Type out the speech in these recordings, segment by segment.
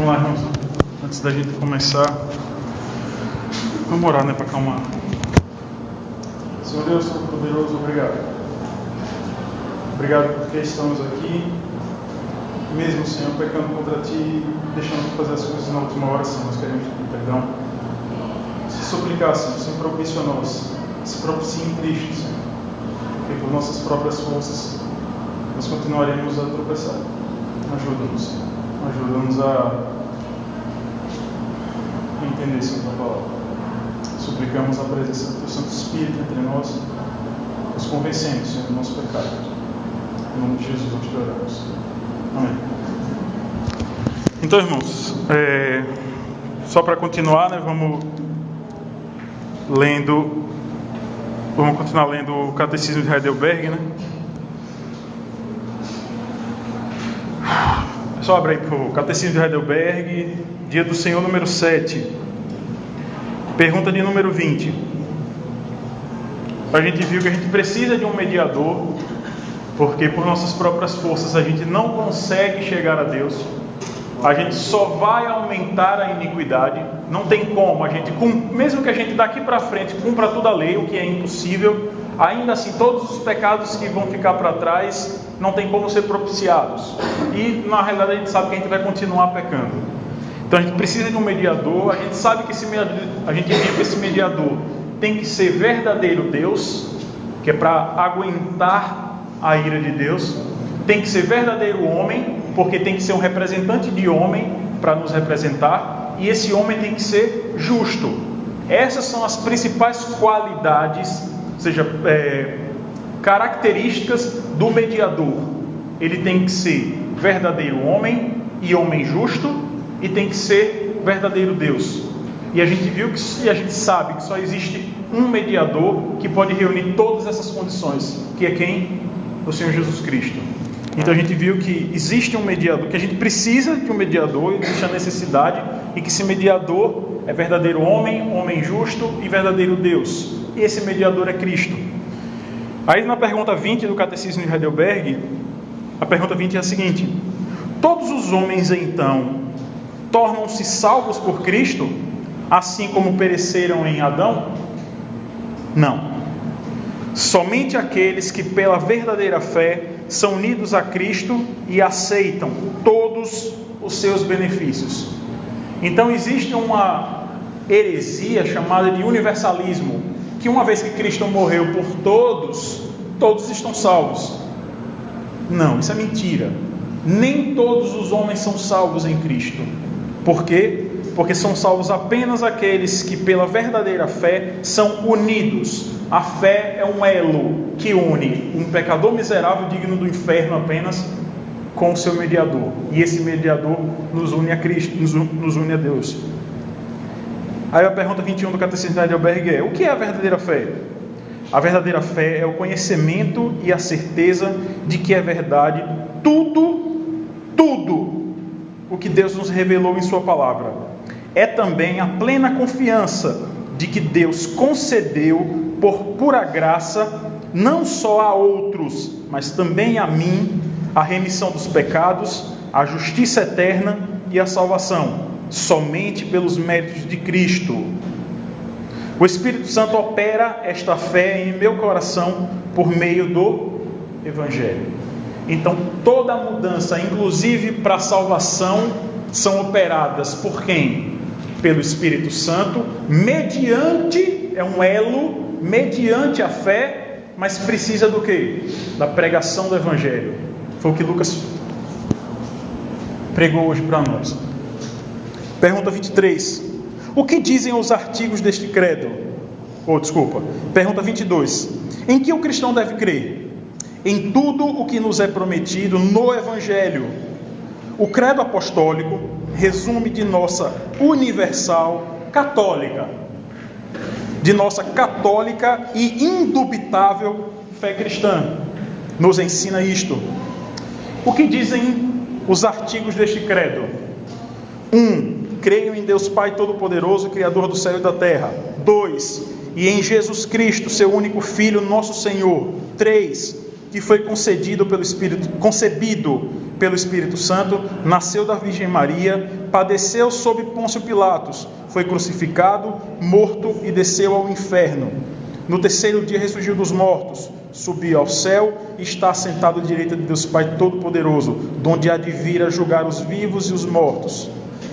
Vamos lá, irmãos. Antes da gente começar, vamos orar, para acalmar. Senhor Deus Todo-Poderoso, obrigado. Obrigado porque estamos aqui, mesmo, Senhor, pecando contra Ti, deixando de fazer as coisas na última hora, Senhor. Nós queremos pedir perdão. Se suplicar, Senhor, se propicia a nós, se propicia em Cristo, Senhor, porque por nossas próprias forças nós continuaremos a tropeçar. Ajuda-nos, Senhor. Ajuda-nos a entender, Senhor, a palavra. Suplicamos a presença do Teu Santo Espírito entre nós, nos convencendo, Senhor, do nosso pecado. Em nome de Jesus, nós te oramos. Amém. Então, irmãos, só para continuar, vamos continuar lendo o Catecismo de Heidelberg, Só abre aí, por favor. Catecismo de Heidelberg, Dia do Senhor, número 7. Pergunta de número 20. A gente viu que a gente precisa de um mediador, porque por nossas próprias forças a gente não consegue chegar a Deus. A gente só vai aumentar a iniquidade. Não tem como. Mesmo que a gente daqui para frente cumpra toda a lei, o que é impossível, ainda assim todos os pecados que vão ficar para trás não tem como ser propiciados. E na realidade a gente sabe que a gente vai continuar pecando. Então a gente precisa de um mediador. A gente sabe que a gente viu que esse mediador tem que ser verdadeiro Deus, que é para aguentar a ira de Deus. Tem que ser verdadeiro homem, porque tem que ser um representante de homem para nos representar. E esse homem tem que ser justo. Essas são as principais qualidades, ou seja, características do mediador. Ele tem que ser verdadeiro homem e homem justo, e tem que ser verdadeiro Deus. E a gente viu e a gente sabe que só existe um mediador que pode reunir todas essas condições, que é quem? O Senhor Jesus Cristo. Então a gente viu que existe um mediador, que a gente precisa de um mediador, existe a necessidade, e que esse mediador é verdadeiro homem, homem justo e verdadeiro Deus. E esse mediador é Cristo. Aí na pergunta 20 do Catecismo de Heidelberg, a pergunta 20 é a seguinte: todos os homens então tornam-se salvos por Cristo, assim como pereceram em Adão? Não. Somente aqueles que pela verdadeira fé são unidos a Cristo e aceitam todos os seus benefícios. Então existe uma heresia chamada de universalismo, que uma vez que Cristo morreu por todos, todos estão salvos. Não, isso é mentira. Nem todos os homens são salvos em Cristo. Por quê? Porque são salvos apenas aqueles que pela verdadeira fé são unidos. A fé é um elo que une um pecador miserável digno do inferno apenas com o seu mediador. E esse mediador nos une a Cristo, nos une a Deus. Aí a pergunta 21 do Catecismo de Heidelberg é: o que é a verdadeira fé? A verdadeira fé é o conhecimento e a certeza de que é verdade tudo o que Deus nos revelou em Sua palavra. É também a plena confiança de que Deus concedeu por pura graça, não só a outros, mas também a mim, a remissão dos pecados, a justiça eterna e a salvação, somente pelos méritos de Cristo. O Espírito Santo opera esta fé em meu coração por meio do Evangelho. Então toda mudança, inclusive para a salvação, são operadas por quem? Pelo Espírito Santo, é um elo, mediante a fé, mas precisa do quê? Da pregação do Evangelho. Foi o que Lucas pregou hoje para nós. Pergunta 23. O que dizem os artigos deste credo? Pergunta 22. Em que o cristão deve crer? Em tudo o que nos é prometido no Evangelho. O credo apostólico resume de nossa universal católica, e indubitável fé cristã. Nos ensina isto. O que dizem os artigos deste credo? 1. Creio em Deus Pai Todo-Poderoso, Criador do céu e da terra. 2. E em Jesus Cristo, seu único Filho, nosso Senhor. 3. Que foi concebido pelo Espírito Santo, nasceu da Virgem Maria, padeceu sob Pôncio Pilatos, foi crucificado, morto e desceu ao inferno. No terceiro dia ressurgiu dos mortos, subiu ao céu e está sentado à direita de Deus Pai Todo-Poderoso, donde há de vir a julgar os vivos e os mortos.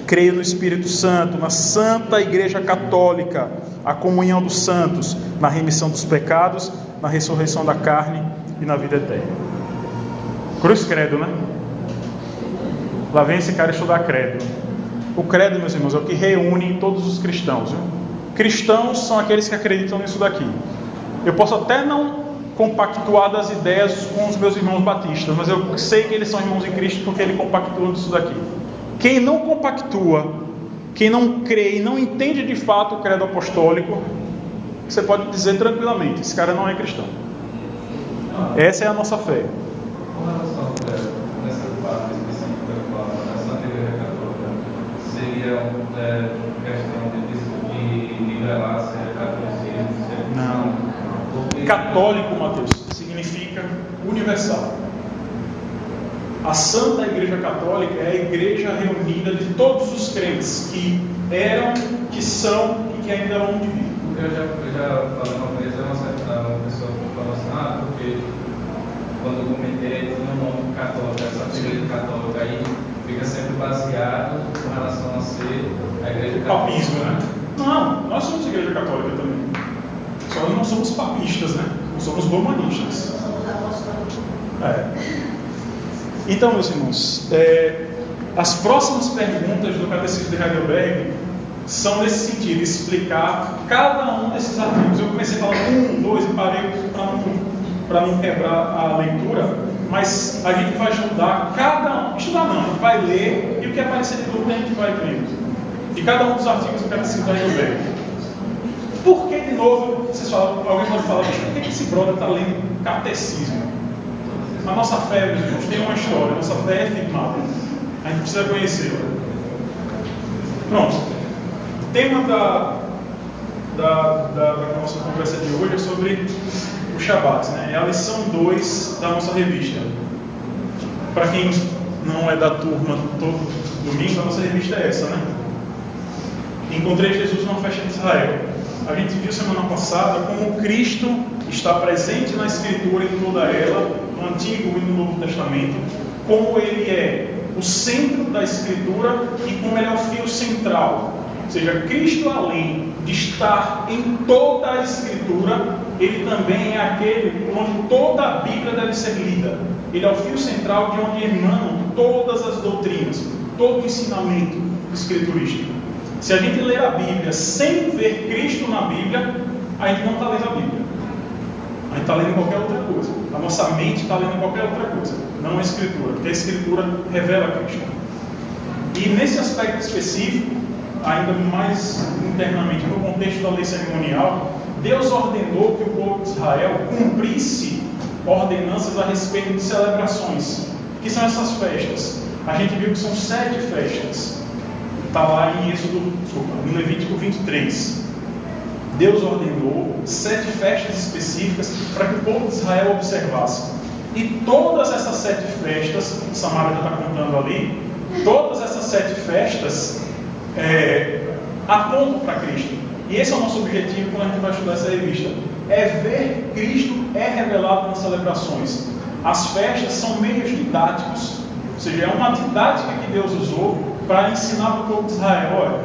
Creio no Espírito Santo, na Santa Igreja Católica, a comunhão dos santos, na remissão dos pecados, na ressurreição da carne e na vida eterna. Cruz credo, né? Lá vem esse cara estudar credo. O credo, meus irmãos, é o que reúne todos os cristãos. Viu? Cristãos são aqueles que acreditam nisso daqui. Eu posso até não compactuar das ideias com os meus irmãos batistas, mas eu sei que eles são irmãos em Cristo porque eles compactuam disso daqui. Quem não compactua, quem não crê e não entende de fato o credo apostólico, você pode dizer tranquilamente, esse cara não é cristão. Essa é a nossa fé. Com relação nessa parte específica da Santa Igreja Católica, seria questão de nivelar se é catolicismo? Não. Católico, Mateus, significa universal. A Santa Igreja Católica é a igreja reunida de todos os crentes que eram, que são e que ainda vão vir. Eu já falei uma vez, uma pessoa falou assim, porque quando eu comentei tinha um nome católico, essa igreja católica aí fica sempre baseado com relação a ser a igreja católica. Papismo, né? Não, nós somos igreja católica também. Só não somos papistas, né? Nós somos romanistas. Então, meus irmãos, as próximas perguntas do Catecismo de Heidelberg são nesse sentido, explicar cada um desses artigos. Eu comecei falando 1, 2 e parei para não quebrar a leitura, mas a gente vai estudar cada um. Estudar não, a gente vai ler e o que aparecer de dúvida a gente vai vendo. E cada um dos artigos do Catecismo de Heidelberg. Por que, de novo, vocês falam, alguém pode falar, mas por que esse brother está lendo catecismo? A nossa fé, meus irmãos, tem uma história, a nossa fé é firmada. A gente precisa conhecê-la. Pronto. O tema da nossa conversa de hoje é sobre o Shabat, né? É a lição 2 da nossa revista. Para quem não é da turma todo domingo, a nossa revista é essa, né? Encontrei Jesus numa festa de Israel. A gente viu semana passada como Cristo está presente na Escritura em toda ela, no Antigo e no Novo Testamento, como Ele é o centro da Escritura e como Ele é o fio central. Ou seja, Cristo, além de estar em toda a Escritura, Ele também é aquele onde toda a Bíblia deve ser lida. Ele é o fio central de onde emanam todas as doutrinas, todo o ensinamento escriturístico. Se a gente ler a Bíblia sem ver Cristo na Bíblia, a gente não está lendo a Bíblia. A gente está lendo qualquer outra coisa. A nossa mente está lendo qualquer outra coisa, não a Escritura, porque a Escritura revela Cristo. E nesse aspecto específico, ainda mais internamente, no contexto da lei cerimonial, Deus ordenou que o povo de Israel cumprisse ordenanças a respeito de celebrações. Que são essas festas? A gente viu que são 7 festas. Está lá em Levítico 23. Deus ordenou 7 festas específicas para que o povo de Israel observasse. E todas essas 7 festas, Samara já está contando ali, todas essas 7 festas apontam para Cristo. E esse é o nosso objetivo quando a gente vai estudar essa revista. É ver Cristo revelado nas celebrações. As festas são meios didáticos, ou seja, é uma didática que Deus usou para ensinar para o povo de Israel: olha,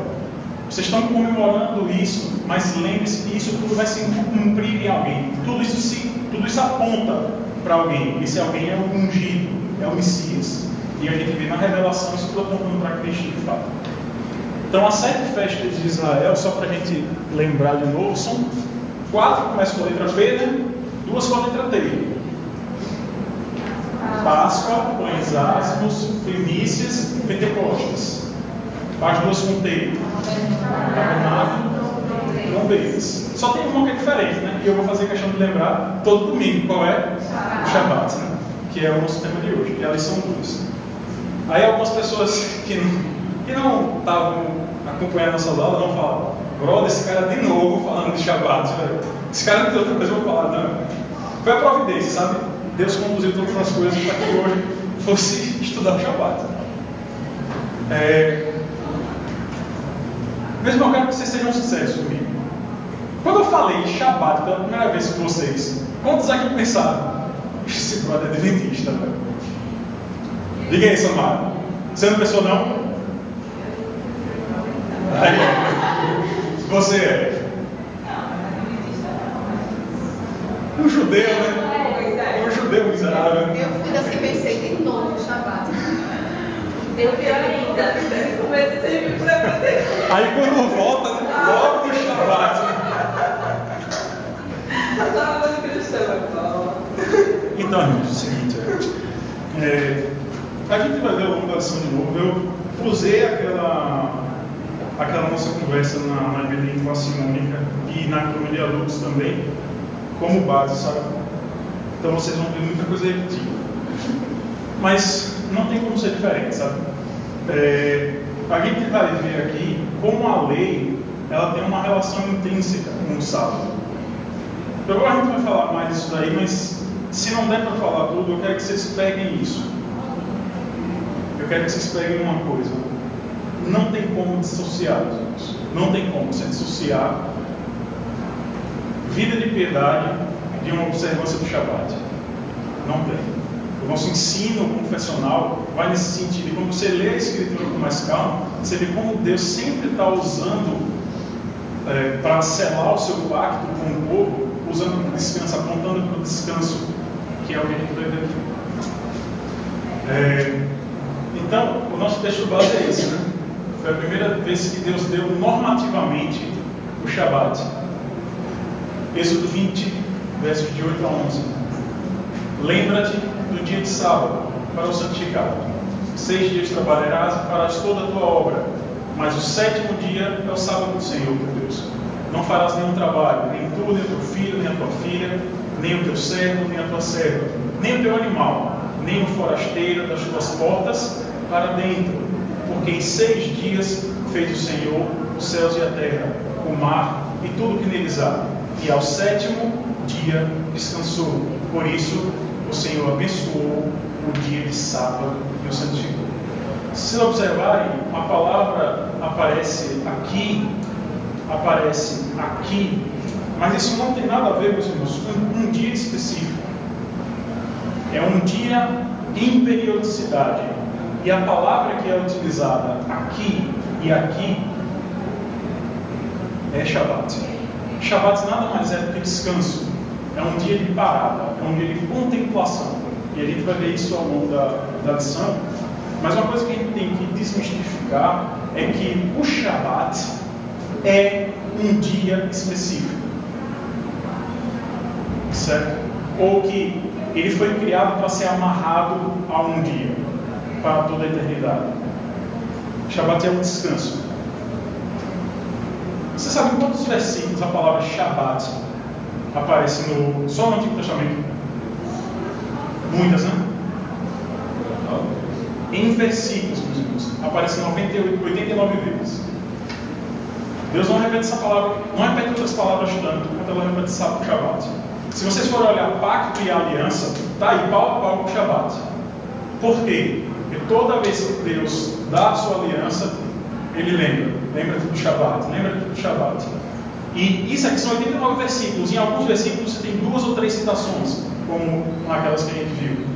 vocês estão comemorando isso, mas lembre-se que isso tudo vai se cumprir em alguém. Tudo isso aponta para alguém. Esse alguém é o ungido, é o Messias. E a gente vê na revelação isso tudo apontando para Cristo de fato. Então, as 7 festas de Israel, só para a gente lembrar de novo, são 4 que começam com a letra P, né? 2 com a letra T. Páscoa, Pães Asmos, Primícias, Pentecostes. As 2 com T. Tabernáculo, Trombeiras. Só tem uma que é diferente, né? E eu vou fazer questão de lembrar todo domingo qual é? O Shabat, né? Que é o nosso tema de hoje, que é a lição 2. Aí algumas pessoas que não estavam acompanhando nossas aulas vão falar: brother, esse cara de novo falando de Shabat, velho. Esse cara de outra coisa eu vou falar, não. Foi a providência, sabe? Deus conduziu todas as coisas para que hoje fosse estudar o Shabat. Mesmo eu quero que vocês sejam sinceros comigo. Quando eu falei Shabat pela primeira vez com vocês, quantos aqui pensaram? Esse brother é adventista, velho. Diga aí, Samara. Você não pensou, não? Aí, você é um judeu, né? Um judeu miserável. Eu fui assim, pensei, de novo, Shabat. Tem pior ainda. Começa a servir para fazer. Aí quando volta, logo no Shabat. Então, irmãos, é o seguinte, a gente vai ver a longa lição de novo. Eu usei aquela nossa conversa na igreja com a Simônica e na turma de adultos também, como base, sabe? Então vocês vão ver muita coisa repetida. Mas não tem como ser diferente, sabe? A gente vai ver aqui como a lei ela tem uma relação intrínseca com o sábado. Então agora a gente vai falar mais disso daí, mas se não der para falar tudo, eu quero que vocês peguem isso. Eu quero que vocês peguem uma coisa. Não tem como dissociar, gente. Não tem como se dissociar vida de piedade de uma observância do Shabat. Não tem. O nosso ensino confessional vai nesse sentido. E quando você lê a Escritura com mais calma, você vê como Deus sempre está usando para selar o seu pacto com o povo, usando para o descanso, apontando para o descanso, que é o que a gente vai ver aqui. Então, o nosso texto base é esse, né? Foi a primeira vez que Deus deu normativamente o Shabat. Êxodo 20, versos de 8 a 11. Lembra-te do dia de sábado para o santificar. 6 dias trabalharás e farás toda a tua obra, mas o 7º dia é o sábado do Senhor, teu Deus. Não farás nenhum trabalho, nem tu, nem o teu filho, nem a tua filha, nem o teu servo, nem a tua serva, nem o teu animal, nem o forasteiro das tuas portas para dentro, porque em 6 dias fez o Senhor os céus e a terra, o mar e tudo que neles há, e ao 7º dia descansou. Por isso o Senhor abençoou o dia de sábado e o santificou. Se vocês observarem, a palavra aparece aqui, mas isso não tem nada a ver, meus irmãos, com um dia específico. É um dia em periodicidade. E a palavra que é utilizada aqui e aqui é Shabat. Shabat nada mais é do que descanso. É um dia de parada, é um dia de contemplação. E a gente vai ver isso ao longo da lição. Mas uma coisa que a gente tem que desmistificar é que o Shabat é um dia específico. Certo? Ou que ele foi criado para ser amarrado a um dia, para toda a eternidade. Shabat é um descanso. Você sabe quantos versículos a palavra Shabat aparece só no Antigo Testamento? Muitas, né? Em versículos, meus irmãos, aparece 89 vezes. Deus não repete essa palavra, não repete outras palavras tanto quanto ela repete o Shabat. Se vocês forem olhar pacto e aliança, está aí pau a pau com o Shabat. Por quê? Porque toda vez que Deus dá a sua aliança, ele lembra-te do Shabat, lembra-te do Shabat. E isso aqui são 89 versículos. Em alguns versículos você tem 2 ou 3 citações, como naquelas que a gente viu.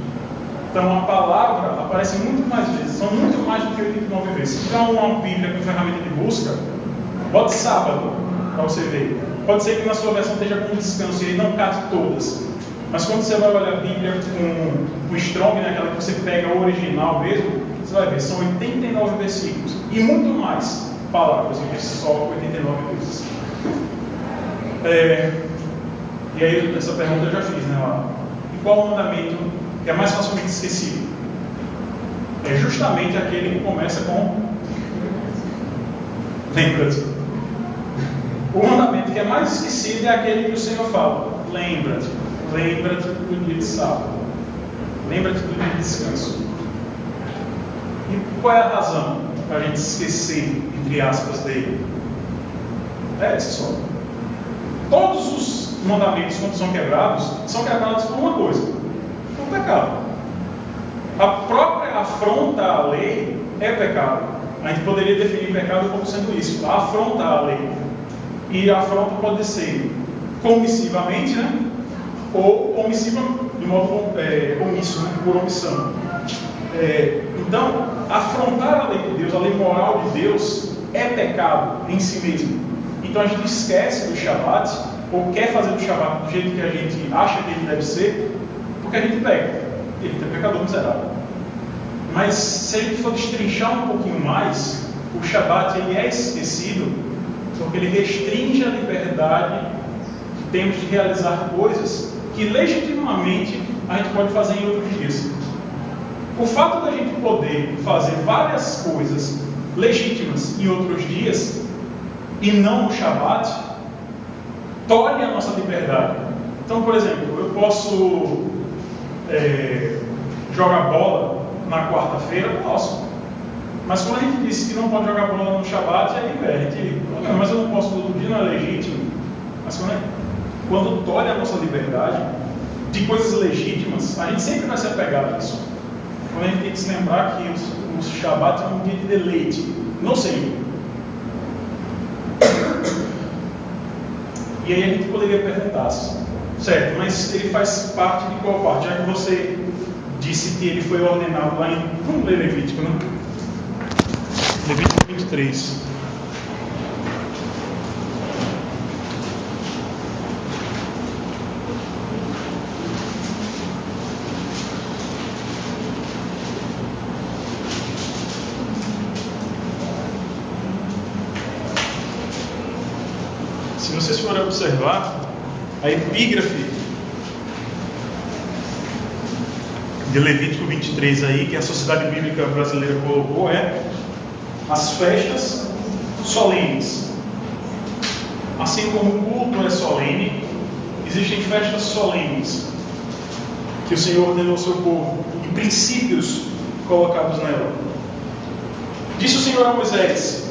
Então a palavra aparece muito mais vezes, são muito mais do que 89 vezes. Se tiver uma Bíblia com ferramenta de busca, bote sábado para você ver. Pode ser que na sua versão esteja com descanso e ele não cate todas. Mas quando você vai olhar a Bíblia com o Strong, aquela que você pega o original mesmo, você vai ver, são 89 versículos. E muito mais palavras, em vez de só 89 vezes. E aí, essa pergunta eu já fiz, né, lá. E qual o mandamento que é mais facilmente esquecido? É justamente aquele que começa com lembra-te. O mandamento que é mais esquecido é aquele que o Senhor fala: lembra-te do dia de sábado, lembra-te do dia de descanso. E qual é a razão para a gente esquecer, entre aspas, dele? É essa só. Todos os mandamentos, quando são quebrados por uma coisa: por pecado. A própria afronta à lei é pecado. A gente poderia definir pecado como sendo isso, a afronta à lei. E a afronta pode ser comissivamente, né? Ou omissiva de modo omisso, né? Por omissão. Então, afrontar a lei de Deus, a lei moral de Deus, é pecado em si mesmo. Então a gente esquece do Shabat, ou quer fazer do Shabat do jeito que a gente acha que ele deve ser, porque a gente peca. Ele é pecador miserável. Mas se a gente for destrinchar um pouquinho mais, o Shabat ele é esquecido porque ele restringe a liberdade que temos de realizar coisas que legitimamente a gente pode fazer em outros dias. O fato da gente poder fazer várias coisas legítimas em outros dias e não no Shabat tolhe a nossa liberdade. Então, por exemplo, eu posso jogar bola na quarta-feira, posso. Mas quando a gente disse que não pode jogar bola no Shabat, aí a gente, mas eu não posso todo dia, não é legítimo. Mas quando tolhe a nossa liberdade de coisas legítimas, a gente sempre vai se apegar a isso. Quando a gente tem que se lembrar que o Shabat é um dia de deleite, não Senhor. E aí a gente poderia perguntar, certo, mas ele faz parte de qual parte? Já que você disse que ele foi ordenado lá em... Vamos ler Levítico, né? Levítico 23. Se vocês forem observar, a epígrafe de Levítico 23 aí, que a Sociedade Bíblica Brasileira colocou, é as festas solenes. Assim como o culto é solene, existem festas solenes que o Senhor ordenou ao seu povo e princípios colocados nela. Disse o Senhor a Moisés: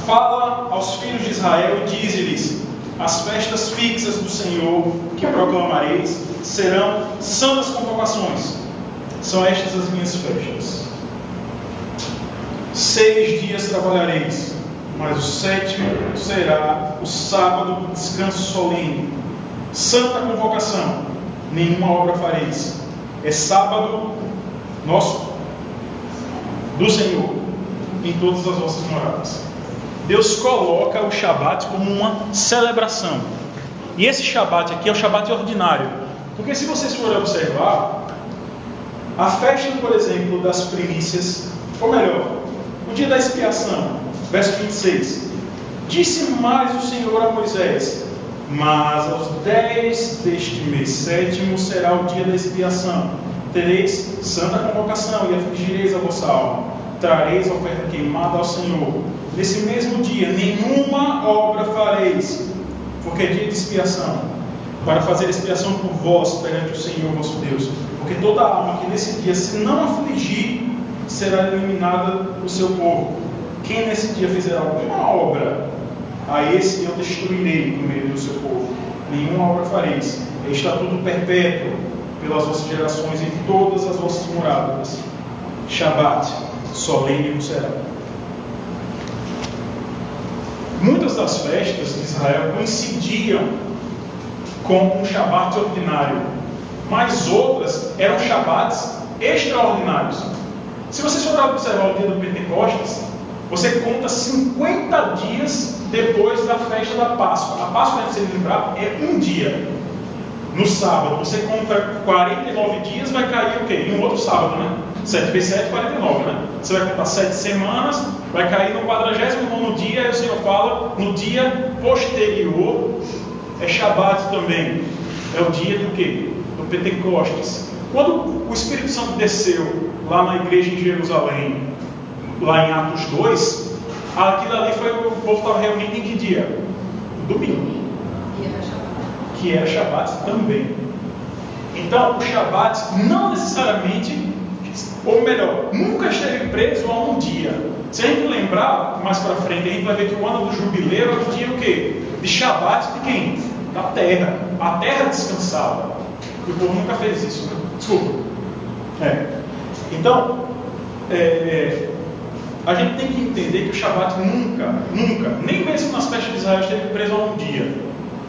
fala aos filhos de Israel e dize-lhes: as festas fixas do Senhor que proclamareis serão santas convocações. São estas as minhas festas. 6 dias trabalhareis, mas o 7º será o sábado, descanso solene. Santa convocação, nenhuma obra fareis. É sábado nosso, do Senhor, em todas as vossas moradas. Deus coloca o Shabat como uma celebração. E esse Shabat aqui é o Shabat ordinário. Porque se vocês forem observar, a festa, por exemplo, das primícias, ou melhor, o dia da expiação, verso 26. Disse mais o Senhor a Moisés: mas aos 10 deste mês 7º será o dia da expiação. Tereis santa convocação e afligireis a vossa alma. Trareis a oferta queimada ao Senhor. Nesse mesmo dia, nenhuma obra fareis, porque é dia de expiação, para fazer expiação por vós perante o Senhor vosso Deus. Porque toda alma que nesse dia se não afligir, será eliminada do seu povo. Quem nesse dia fizer alguma obra, a esse eu destruirei no meio do seu povo. Nenhuma obra fareis. É estatuto perpétuo pelas vossas gerações em todas as vossas moradas. Shabat, solene não será. Muitas das festas de Israel coincidiam com um Shabat ordinário, mas outras eram Shabats extraordinários. Se vocês forem observar o dia do Pentecostes, você conta 50 dias depois da festa da Páscoa. A Páscoa, para você lembrar, é um dia. No sábado, você conta 49 dias, vai cair o quê? Em um outro sábado, né? 7 vezes 7, 49, né? Você vai contar 7 semanas, vai cair no 49º dia, e o Senhor fala, no dia posterior, é Shabat também. É o dia do quê? Do Pentecostes. Quando o Espírito Santo desceu lá na igreja em Jerusalém, lá em Atos 2, aquilo ali foi o povo estava reunido em que dia? Domingo. Que era Shabat também. Então, o Shabat não necessariamente, ou melhor, nunca esteve preso a um dia. Se a gente lembrar mais para frente, a gente vai ver que o ano do jubileu é o dia o quê? De Shabat de quem? Da terra. A terra descansava. E o povo nunca fez isso, né? Desculpa. Então, a gente tem que entender que o Shabat nunca, nem mesmo nas festas de Israel, esteve preso a um dia.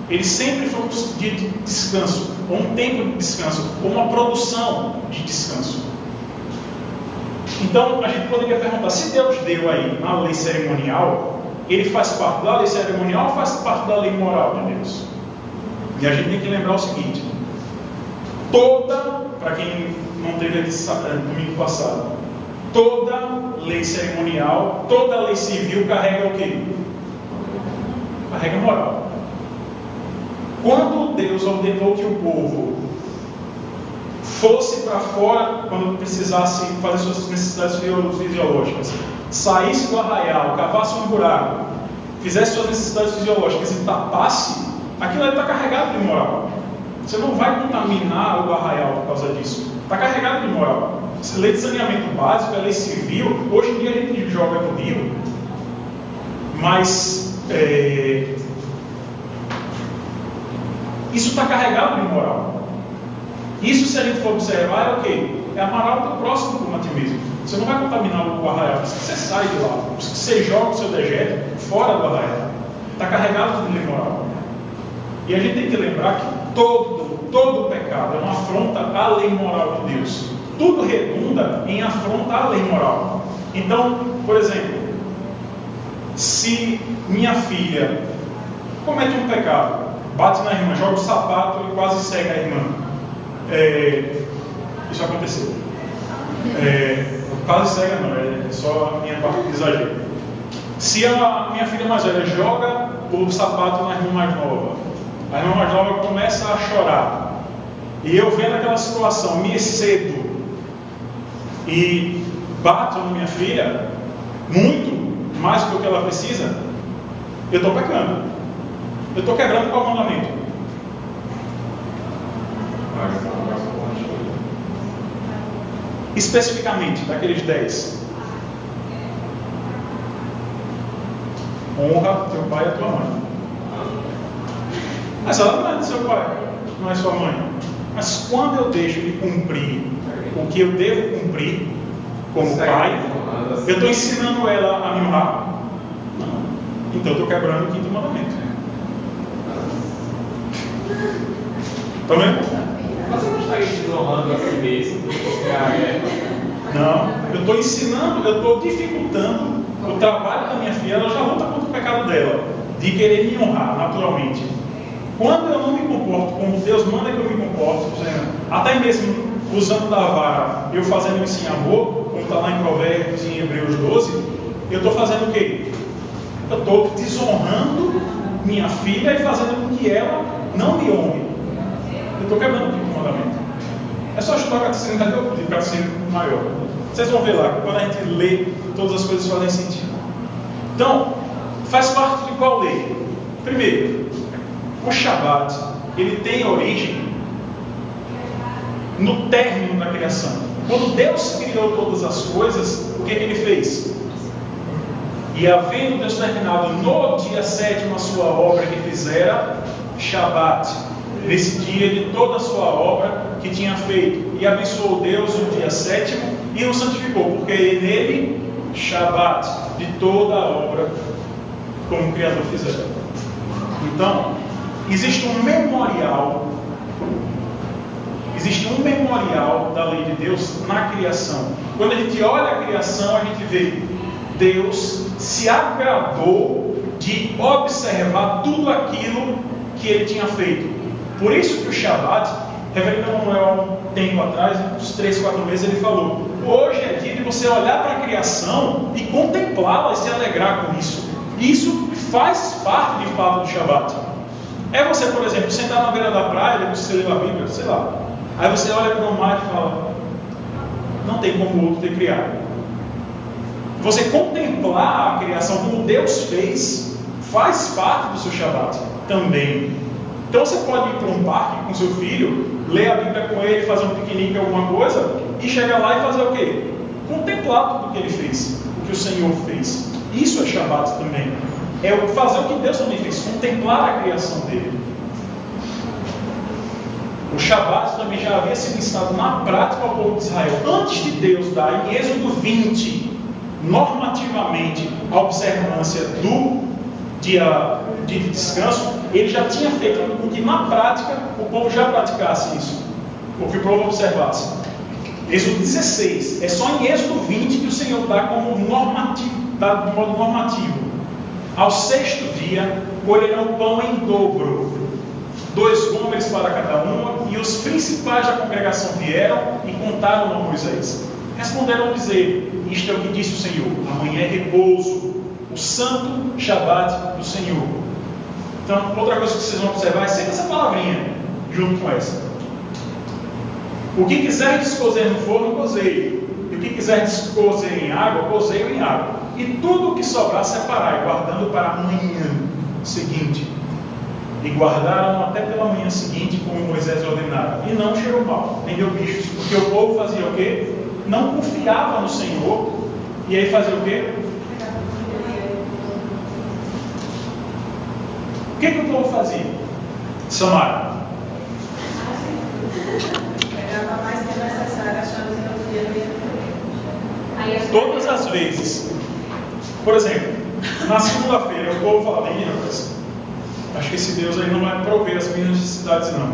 Ele sempre foi um dia de descanso, ou um tempo de descanso, ou uma produção de descanso. Então, a gente poderia perguntar, se Deus deu aí na lei cerimonial, ele faz parte da lei cerimonial ou faz parte da lei moral de Deus? E a gente tem que lembrar o seguinte: para quem não teve domingo passado, toda lei cerimonial, toda lei civil carrega o quê? Carrega moral. Quando Deus ordenou que o povo fosse para fora, quando precisasse fazer suas necessidades fisiológicas, saísse do arraial, cavasse um buraco, fizesse suas necessidades fisiológicas e tapasse, aquilo ali está carregado de moral. Você não vai contaminar o arraial por causa disso. Está carregado de moral. Lei de saneamento básico, a lei civil, hoje em dia a gente joga no rio, mas isso está carregado de moral. Isso, se a gente for observar, é o quê? É amar o teu próximo como a ti mesmo. Você não vai contaminar o arraial, você sai de lá, você joga o seu dejeto fora do arraial. Está carregado de moral. E a gente tem que lembrar que todo pecado é uma afronta à lei moral de Deus. Tudo redunda em afronta à lei moral. Então, por exemplo, se minha filha comete um pecado, bate na irmã, joga o sapato e quase cega a irmã, isso aconteceu. Quase cega não, é só a minha parte de exagero. Se a minha filha mais velha joga o sapato na irmã mais nova, a irmã mais nova começa a chorar, e eu vendo aquela situação, me excedo e bato na minha filha muito mais do que ela precisa, eu estou pecando. Eu estou quebrando qual mandamento? Especificamente, daqueles 10. Honra teu pai e a tua mãe. Mas ela não é do seu pai, não é sua mãe. Mas quando eu deixo de cumprir o que eu devo cumprir como pai, eu estou ensinando ela a me honrar? Não. Então eu estou quebrando o 5º mandamento. Está vendo? Você não está desonrando a si mesmo? Não, eu estou ensinando, eu estou dificultando o trabalho da minha filha. Ela já luta contra o pecado dela, de querer me honrar naturalmente. Quando eu não me comporto como Deus manda que eu me comporte, até mesmo usando da vara, eu fazendo isso em amor, como está lá em Provérbios e em Hebreus 12, eu estou fazendo o quê? Eu estou desonrando minha filha e fazendo com que ela não me honre. Eu estou quebrando o 5º mandamento. É só estudar o catecismo, cadê o catecismo maior? Vocês vão ver lá, quando a gente lê, todas as coisas fazem sentido. Então, faz parte de qual lei? Primeiro, o Shabat, ele tem origem no término da criação. Quando Deus criou todas as coisas, o que ele fez? E havendo Deus terminado no dia 7º a sua obra que fizera, Shabat, nesse dia de toda a sua obra que tinha feito, e abençoou Deus o dia 7º e o santificou, porque nele, Shabat, de toda a obra como o Criador fizera. Então, existe um memorial da lei de Deus na criação. Quando a gente olha a criação, a gente vê Deus se agradou de observar tudo aquilo que ele tinha feito. Por isso que o Shabat, Reverendo Manuel, um tempo atrás, uns 3, 4 meses, ele falou: hoje é dia de você olhar para a criação e contemplá-la e se alegrar com isso. Isso faz parte de fato do Shabat. É você, por exemplo, sentar na beira da praia, depois você lê a Bíblia, sei lá. Aí você olha para o mar e fala: não tem como o outro ter criado. Você contemplar a criação como Deus fez, faz parte do seu Shabat também. Então você pode ir para um parque com seu filho, ler a Bíblia com ele, fazer um piquenique, alguma coisa, e chegar lá e fazer o quê? Contemplar tudo o que ele fez, o que o Senhor fez. Isso é Shabat também. É fazer o que Deus também fez, contemplar a criação dele. O Shabat também já havia sido ensinado na prática ao povo de Israel. Antes de Deus dar em Êxodo 20, normativamente, a observância do dia de descanso, ele já tinha feito com que na prática o povo já praticasse isso, ou que o povo observasse. Êxodo 16, é só em Êxodo 20 que o Senhor dá como normativo, dá de modo normativo. Ao sexto dia, colherão pão em dobro, 2 gômeres para cada um, e os principais da congregação vieram e contaram a Moisés. Responderam ao dizer: isto é o que disse o Senhor, amanhã é repouso, o santo Shabat do Senhor. Então, outra coisa que vocês vão observar é sempre essa palavrinha, junto com essa. O que quiser descozer no forno, cozeie. E o que quiser descozer em água, cozeie em água. E tudo o que sobrar, separai, guardando para amanhã seguinte. E guardaram até pela manhã seguinte, como Moisés ordenara. E não cheirou mal, nem deu bichos. Porque o povo fazia o quê? Não confiava no Senhor. E aí fazia o quê? O que o povo fazia? Samara. Pegava mais que necessário, achando que não podia. Todas as vezes. Por exemplo, na segunda-feira o povo fala: ih, rapaz, acho que esse Deus aí não vai prover as minhas necessidades, não.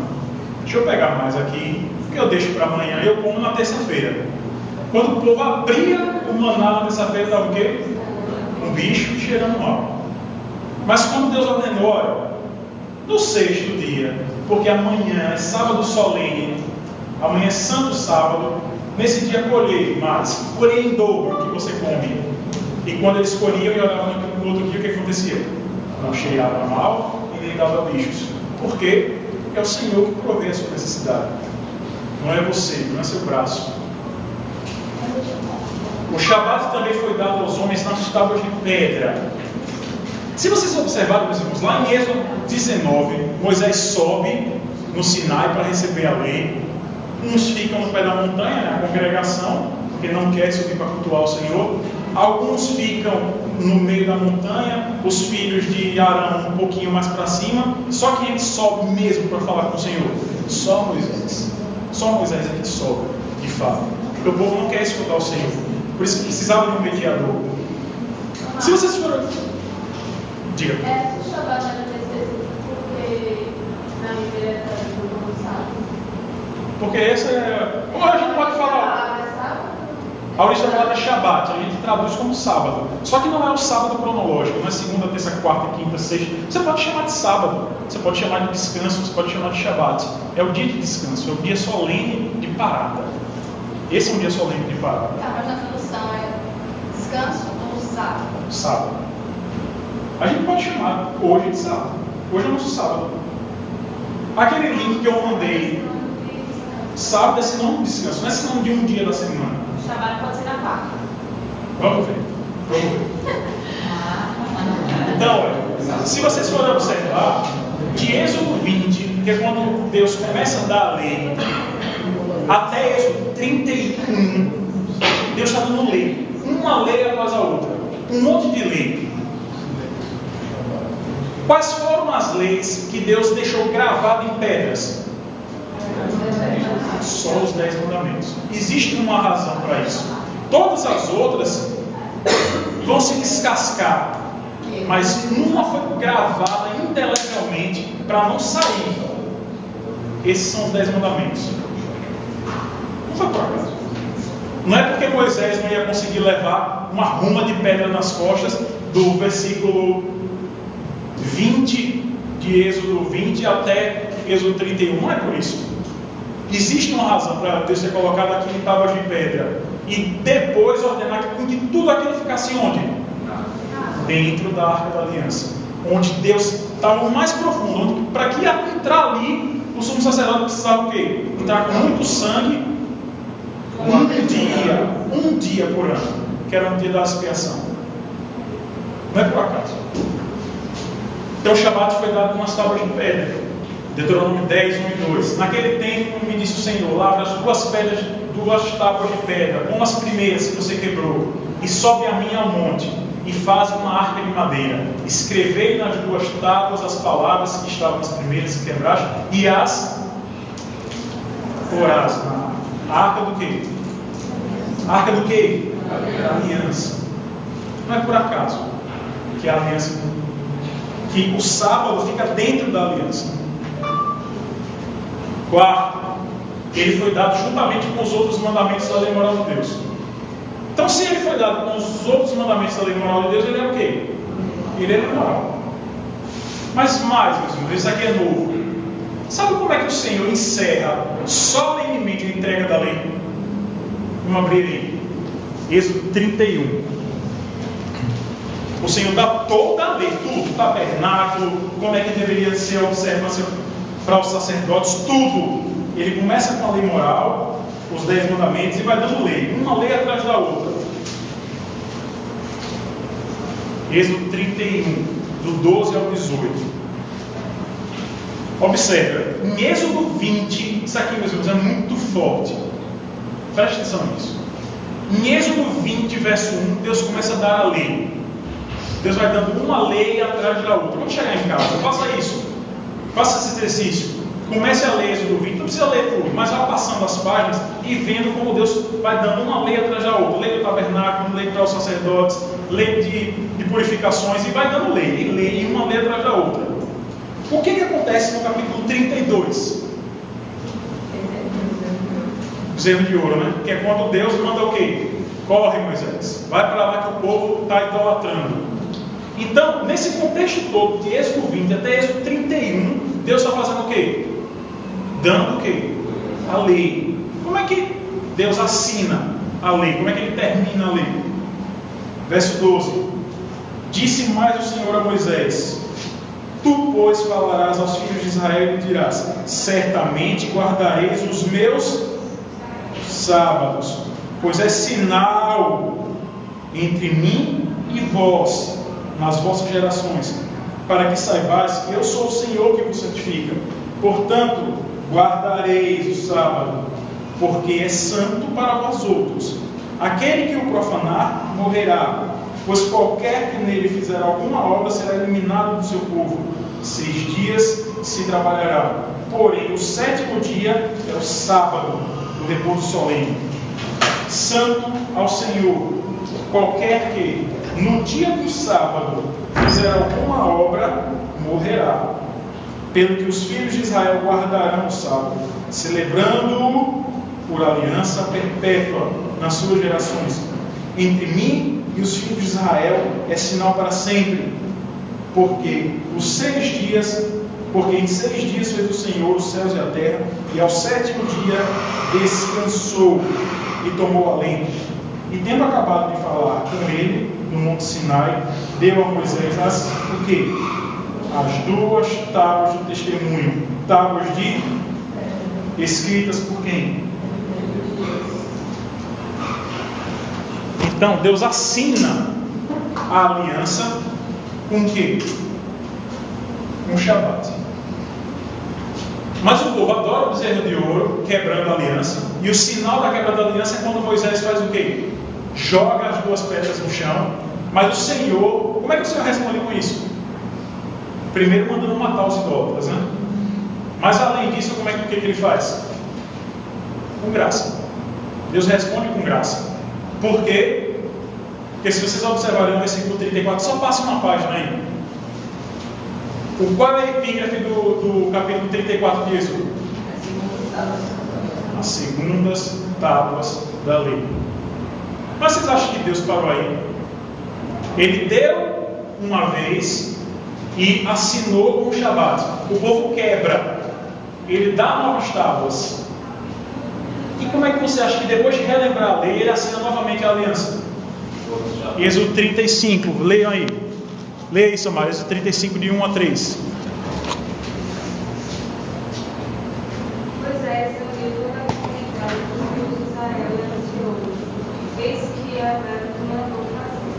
Deixa eu pegar mais aqui, que eu deixo para amanhã e eu como na terça-feira. Quando o povo abria o maná na terça-feira, dava o quê? Um bicho cheirando mal. Mas quando Deus ordenou, olha, no sexto dia, porque amanhã é sábado solene, amanhã é santo sábado, nesse dia colhei em dobro o que você come. E quando eles colhiam e olhavam no outro dia, o que acontecia? Não cheirava mal e nem dava bichos. Por quê? Porque é o Senhor que provê a sua necessidade. Não é você, não é seu braço. O Shabat também foi dado aos homens nas tábuas de pedra. Se vocês observarem, meus irmãos, lá em Êxodo 19, Moisés sobe no Sinai para receber a lei. Uns ficam no pé da montanha, né, a congregação, porque não quer subir para cultuar o Senhor. Alguns ficam no meio da montanha, os filhos de Arão um pouquinho mais para cima. Só que ele sobe mesmo para falar com o Senhor. Só Moisés é que sobe, de fato. Porque o povo não quer escutar o Senhor. Por isso que precisava de um mediador. Se vocês forem... Diga. O Shabat era específico porque na igreja do sábado. Porque essa é... Ou a gente pode falar... A origem da palavra é Shabat, a gente traduz como sábado. Só que não é o sábado cronológico, não é segunda, terça, quarta, quinta, sexta. Você pode chamar de sábado, você pode chamar de descanso, você pode chamar de Shabat. É o dia de descanso, é o dia solene de parada. Esse é um dia solene de parada. Tá, mas a tradução é descanso ou sábado? Sábado. A gente pode chamar hoje de sábado. Hoje é o nosso sábado. Aquele link que eu mandei, sábado é sinônimo de descanso, não é sinônimo de um dia da semana. O Shabat pode ser na quarta. Vamos ver. Então, olha, se vocês forem observar, de Êxodo 20, que é quando Deus começa a dar a lei, até Êxodo 31, Deus está dando lei. Uma lei após a outra. Um monte de lei. Quais foram as leis que Deus deixou gravadas em pedras? Só os 10 mandamentos. Existe uma razão para isso. Todas as outras vão se descascar, mas uma foi gravada indelevelmente para não sair. Esses são os 10 mandamentos. Não foi por acaso. Não é porque Moisés não ia conseguir levar uma ruma de pedra nas costas do versículo 20 de Êxodo 20 até Êxodo 31, não é por isso. Existe uma razão para Deus ter colocado aqui em tábuas de pedra e depois ordenar que tudo aquilo ficasse onde? Dentro da Arca da Aliança, onde Deus estava mais profundo, onde, para que entrar ali, o sumo sacerdote precisava o quê? Entrar com muito sangue um dia por ano, que era um dia da expiação. Não é por acaso. Então o Shabat foi dado nas tábuas de pedra. Deuteronômio 10, 1 e 2. Naquele tempo me disse o Senhor: lavra as duas tábuas de pedra, como as primeiras que você quebrou, e sobe a mim ao monte, e faz uma arca de madeira. Escrevei nas duas tábuas as palavras que estavam nas primeiras que quebraste, e as Porás. A arca do quê? A arca do quê? A aliança. Não é por acaso que a aliança, que o sábado fica dentro da aliança. Quarto, ele foi dado juntamente com os outros mandamentos da lei moral de Deus. Então, se ele foi dado com os outros mandamentos da lei moral de Deus, ele é o quê? Ele é moral. Mas mais, meus irmãos, isso aqui é novo. Sabe como é que o Senhor encerra solenemente a entrega da lei? Vamos abrir aí. Êxodo 31. O Senhor dá toda a lei, tudo, tabernáculo, como é que deveria ser a observância para os sacerdotes, tudo. Ele começa com a lei moral, os 10 mandamentos, e vai dando lei, uma lei atrás da outra. Êxodo 31, do 12 ao 18. Observa, em Êxodo 20, isso aqui, meus irmãos, é muito forte. Preste atenção nisso. Em Êxodo 20, verso 1, Deus começa a dar a lei. Deus vai dando uma lei atrás da outra. Quando chegar em casa, faça isso. Faça esse exercício. Comece a ler Êxodo 20, não precisa ler tudo, mas vá passando as páginas e vendo como Deus vai dando uma lei atrás da outra. Lei do tabernáculo, lei para os sacerdotes, lei de purificações, e vai dando lei, e uma lei atrás da outra. O que acontece no capítulo 32? Bezerro de ouro, né? Que é quando Deus manda o quê? Corre, Moisés, vai para lá que o povo está idolatrando. Então, nesse contexto todo, de Êxodo 20 até Êxodo 31, Deus está fazendo o quê? Dando o quê? A lei. Como é que Deus assina a lei? Como é que ele termina a lei? Verso 12. Disse mais o Senhor a Moisés: Tu, pois, falarás aos filhos de Israel e dirás: Certamente guardareis os meus sábados, pois é sinal entre mim e vós, nas vossas gerações, para que saibais que eu sou o Senhor que vos santifica. Portanto, guardareis o sábado, porque é santo para vós outros. Aquele que o profanar morrerá, pois qualquer que nele fizer alguma obra será eliminado do seu povo. 6 dias se trabalhará, porém o 7º dia é o sábado, o repouso solene, santo ao Senhor. Qualquer que no dia do sábado fizer alguma obra morrerá. Pelo que os filhos de Israel guardarão o sábado, celebrando-o por aliança perpétua nas suas gerações. Entre mim e os filhos de Israel é sinal para sempre, porque em 6 dias fez o Senhor os céus e a terra, e ao 7º dia descansou e tomou alento. E tendo acabado de falar com ele no monte Sinai, deu a Moisés as 2 tábuas do testemunho, tábuas escritas por quem? Então Deus assina a aliança com o quê? Com o Shabat. Mas o povo adora o bezerro de ouro, quebrando a aliança, e o sinal da quebra da aliança é quando Moisés faz o quê? Joga as 2 pedras no chão. Mas o Senhor, como é que o Senhor responde com isso? Primeiro mandando matar os idólatras, né? Mas além disso, como é que ele faz? Com graça. Deus responde com graça. Por quê? Porque se vocês observarem o versículo 34, só passe uma página aí. Qual é a epígrafe do capítulo 34 de Êxodo? As segundas tábuas da lei. Mas vocês acham que Deus parou aí? Ele deu uma vez e assinou com o Shabat. O povo quebra, ele dá novas tábuas. E como é que você acha que depois de relembrar a lei, ele assina novamente a aliança? Êxodo 35, leiam aí. Leia aí, Samara, Êxodo 35, de 1 a 3. Moisés reuniu toda a comunidade dos filhos de Israel e anunciou: Eis que Abraão mandou fazer.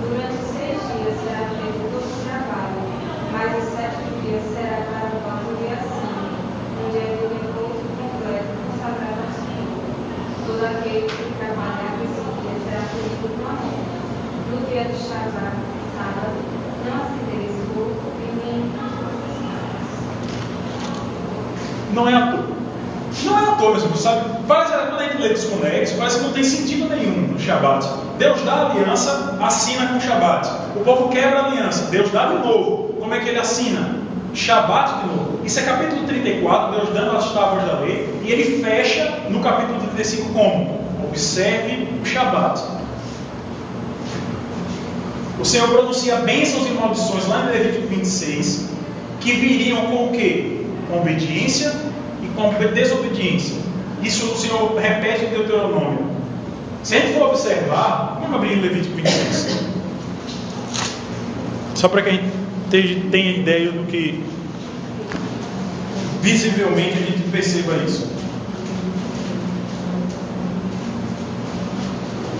Durante 6 dias será feito todo o trabalho, mas o 7º dia será para nós um dia assim, um dia de repouso completo consagrado ao Senhor. Todo aquele que trabalhar nesse dia será punido com a morte. No dia do Shabat, sábado, não acendereis fogo e nem Não é à toa. Não é à lascou, meus irmãos, sabe? Quando a gente lê dos conexos, parece que não tem sentido nenhum no Shabat. Deus dá a aliança, assina com o Shabat. O povo quebra a aliança, Deus dá de novo. Como é que ele assina? Shabat de novo. Isso é capítulo 34, Deus dando as tábuas da lei, e ele fecha no capítulo 35 como? Observe o Shabat. O Senhor pronuncia bênçãos e maldições lá em Levítico 26, que viriam com o quê? Com obediência e com desobediência. Isso o Senhor repete em Deuteronômio. Se a gente for observar, vamos abrir em Levítico 26. Só para que a gente tenha ideia do que visivelmente a gente perceba isso.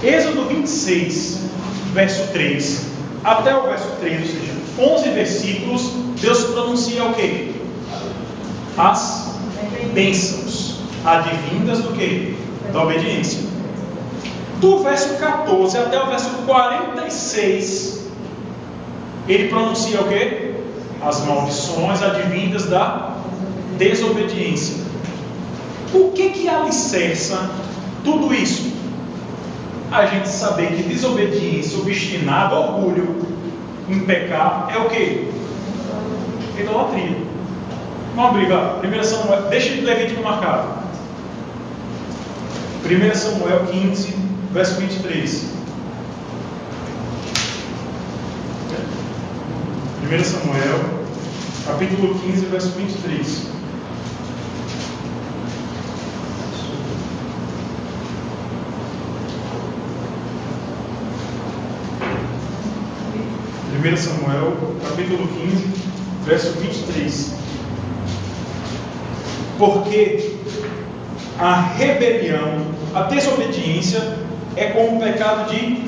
Êxodo 26, verso 3, até o verso 3, ou seja, 11 versículos, Deus pronuncia o quê? As bênçãos advindas do quê? Da obediência. Do verso 14 até o verso 46, ele pronuncia o quê? As maldições advindas da desobediência. O que alicerça tudo isso? A gente saber que desobediência, obstinado, orgulho em pecar é o quê? Idolatria. Vamos abrir, vai. 1 Samuel, deixa o Levítico marcado. 1 Samuel 15, verso 23. 1 Samuel, capítulo 15, verso 23. Samuel, capítulo 15, verso 23. Porque a rebelião, a desobediência é como um pecado de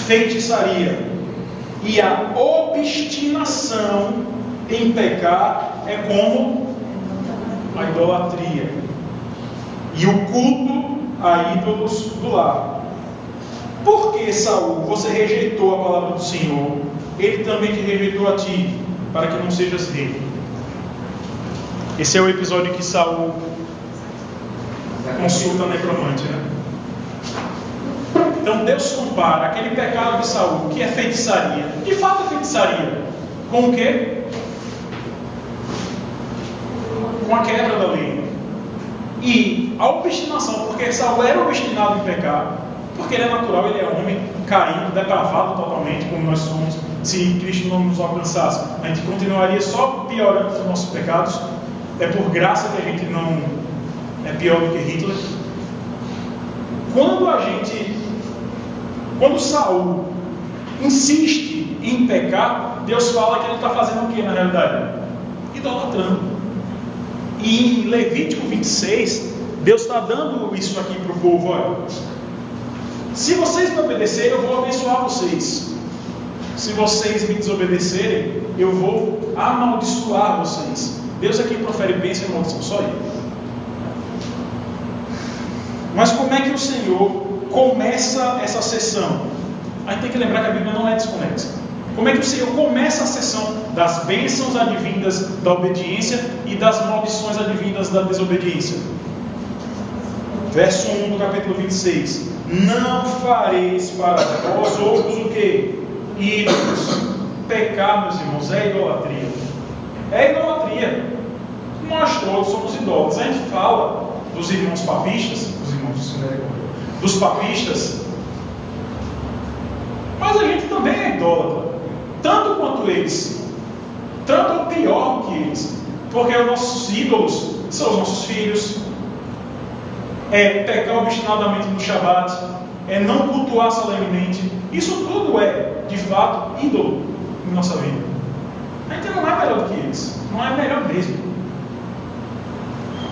feitiçaria, e a obstinação em pecar é como a idolatria e o culto a ídolos do lar. Porque, Saul, você rejeitou a palavra do Senhor, ele também te rejeitou a ti, para que não sejas rei. Esse é o episódio que Saul consulta a necromante, né? Então Deus compara aquele pecado de Saul, que é feitiçaria, de fato é feitiçaria, com o quê? Com a quebra da lei. E a obstinação, porque Saul era obstinado em pecar, porque ele é natural, ele é homem, caído, depravado totalmente, como nós somos. Se Cristo não nos alcançasse, a gente continuaria só piorando os nossos pecados. É por graça que a gente não é pior do que Hitler. Quando Saul insiste em pecar, Deus fala que ele está fazendo o que na realidade? Idolatrando. E em Levítico 26, Deus está dando isso aqui para o povo, olha. Se vocês me obedecerem, eu vou abençoar vocês. Se vocês me desobedecerem, eu vou amaldiçoar vocês. Deus é quem profere bênção e maldição, só Ele. Mas como é que o Senhor começa essa sessão? A gente tem que lembrar que a Bíblia não é desconexa. Como é que o Senhor começa a sessão das bênçãos advindas da obediência e das maldições advindas da desobediência? Verso 1 do capítulo 26. Não fareis para vós outros o quê? Ídolos. Pecar, meus irmãos, é idolatria. É idolatria. Nós todos somos idólatras. A gente fala dos irmãos papistas, dos papistas, mas a gente também é idólatra. Tanto quanto eles. Tanto ou pior que eles. Porque os nossos ídolos são os nossos filhos. É pecar obstinadamente no Shabat, é não cultuar solenemente. Isso tudo é, de fato, ídolo em nossa vida. A gente não é melhor do que eles, não é melhor mesmo.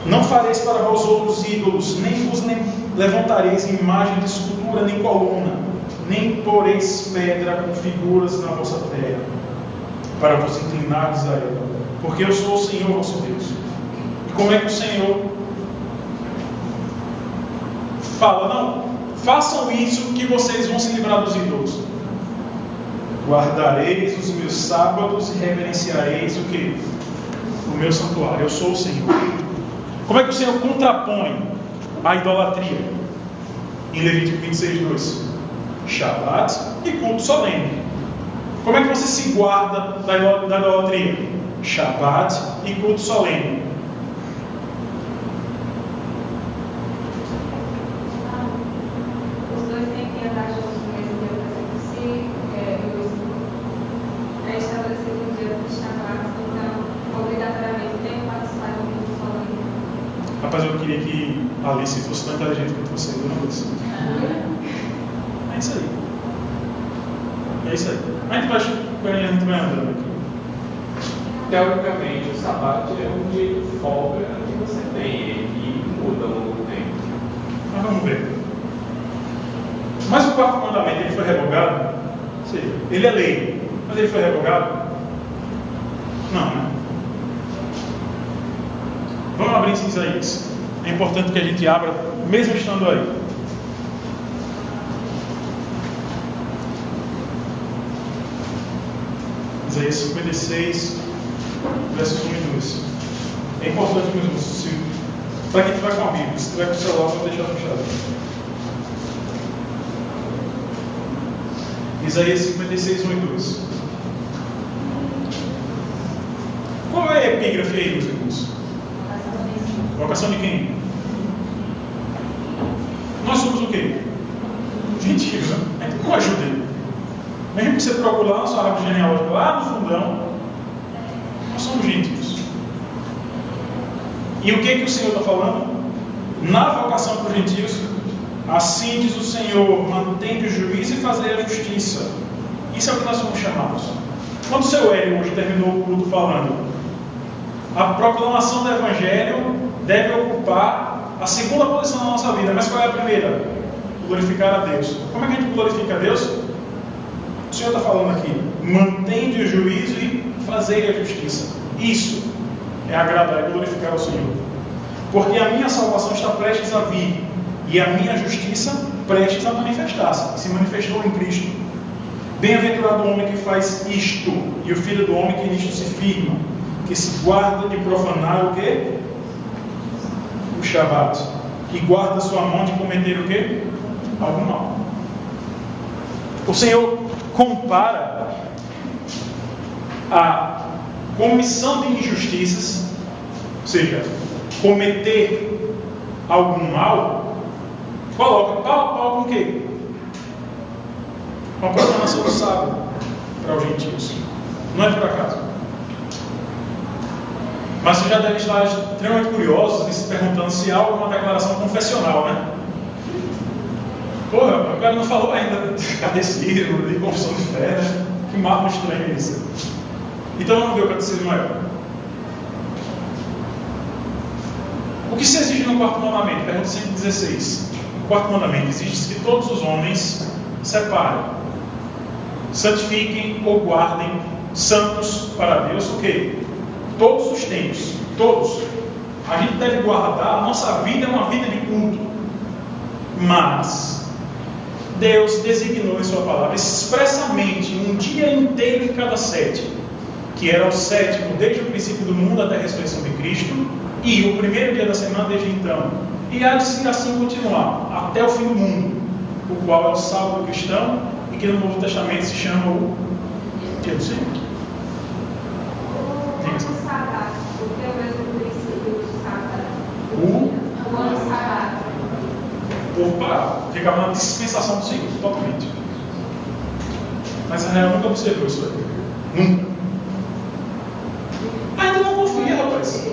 Não fareis para vós outros ídolos, nem vos levantareis imagem de escultura, nem coluna, nem poreis pedra com figuras na vossa terra, para vos inclinardes a ela, porque eu sou o Senhor vosso Deus. E como é que o Senhor fala? Não, façam isso que vocês vão se livrar dos ídolos. Guardareis os meus sábados e reverenciareis o que? O meu santuário. Eu sou o Senhor. Como é que o Senhor contrapõe a idolatria? Em Levítico 26:2. Shabat e culto solene. Como é que você se guarda da idolatria? Shabat e culto solene. Os dois têm que andar juntos no mesmo dia para si, é estabelecido um dia para Shabat, então, obrigatoriamente, tem que participar do culto solene. Rapaz, eu queria que a Alice fosse tão inteligente quanto você, viu, Alice? É isso aí. É isso aí. A gente vai andando aqui. Teoricamente, o sábado é um dia de folga que você tem e muda ao longo do tempo. Mas vamos ver. Mas o quarto mandamento, ele foi revogado? Sim. Ele é lei, mas ele foi revogado? Não, né? Vamos abrir em Isaías. É importante que a gente abra, mesmo estando aí. Isaías 56, versos 1 e 2. É importante, meus irmãos, para quem estiver com a Bíblia, se tiver com o celular, pode deixar fechado. Isaías 56, 1 e 2. Qual é a epígrafe aí, meus irmãos? Vocação de quem? Nós somos o quê? Gentios, né? A gente não é judeu. Mesmo que você procure lá na sua árvore genealógica, lá no fundão, nós somos gentios. E o que o Senhor está falando? Na vocação para os gentios, assim diz o Senhor: mantende o juízo e fazer a justiça. Isso é o que nós somos chamados. Quando o seu Hélio hoje terminou o culto falando, a proclamação do Evangelho deve ocupar a segunda posição da nossa vida. Mas qual é a primeira? Glorificar a Deus. Como é que a gente glorifica a Deus? O Senhor está falando aqui: mantende o juízo e fazer a justiça. Isso é agradar e glorificar ao Senhor. Porque a minha salvação está prestes a vir e a minha justiça prestes a manifestar-se. Se manifestou em Cristo. Bem-aventurado o homem que faz isto, e o filho do homem que nisto se firma, que se guarda de profanar o quê? O Shabat. Que guarda sua mão de cometer o quê? Algum mal. O Senhor compara a comissão de injustiças, ou seja, cometer algum mal, coloca pau a pau com o quê? Com a proclamação do sábado para os gentios. Não é por acaso. Mas você já deve estar extremamente curiosos e se perguntando se há alguma declaração confessional, né? Porra, o cara não falou ainda de catecismo, de confissão de fé, né? Que marco estranho é isso. Então vamos ver o catecismo maior. O que se exige no quarto mandamento? Pergunta 116. No quarto mandamento exige que todos os homens separem, santifiquem ou guardem santos para Deus o quê? Todos os tempos. Todos. A gente deve guardar, a nossa vida é uma vida de culto. Mas Deus designou em sua palavra expressamente um dia inteiro em cada 7, que era o 7º desde o princípio do mundo até a ressurreição de Cristo, e o primeiro dia da semana desde então. E há de assim continuar, até o fim do mundo, o qual é o sábado cristão, e que no Novo Testamento se chama o dia do Senhor. O sábado, porque é o mesmo princípio do sábado. O ano sábado. Opa, fica uma dispensação do Senhor, totalmente. Mas a real nunca observou isso aí. Nunca. Ainda não confia, rapaz.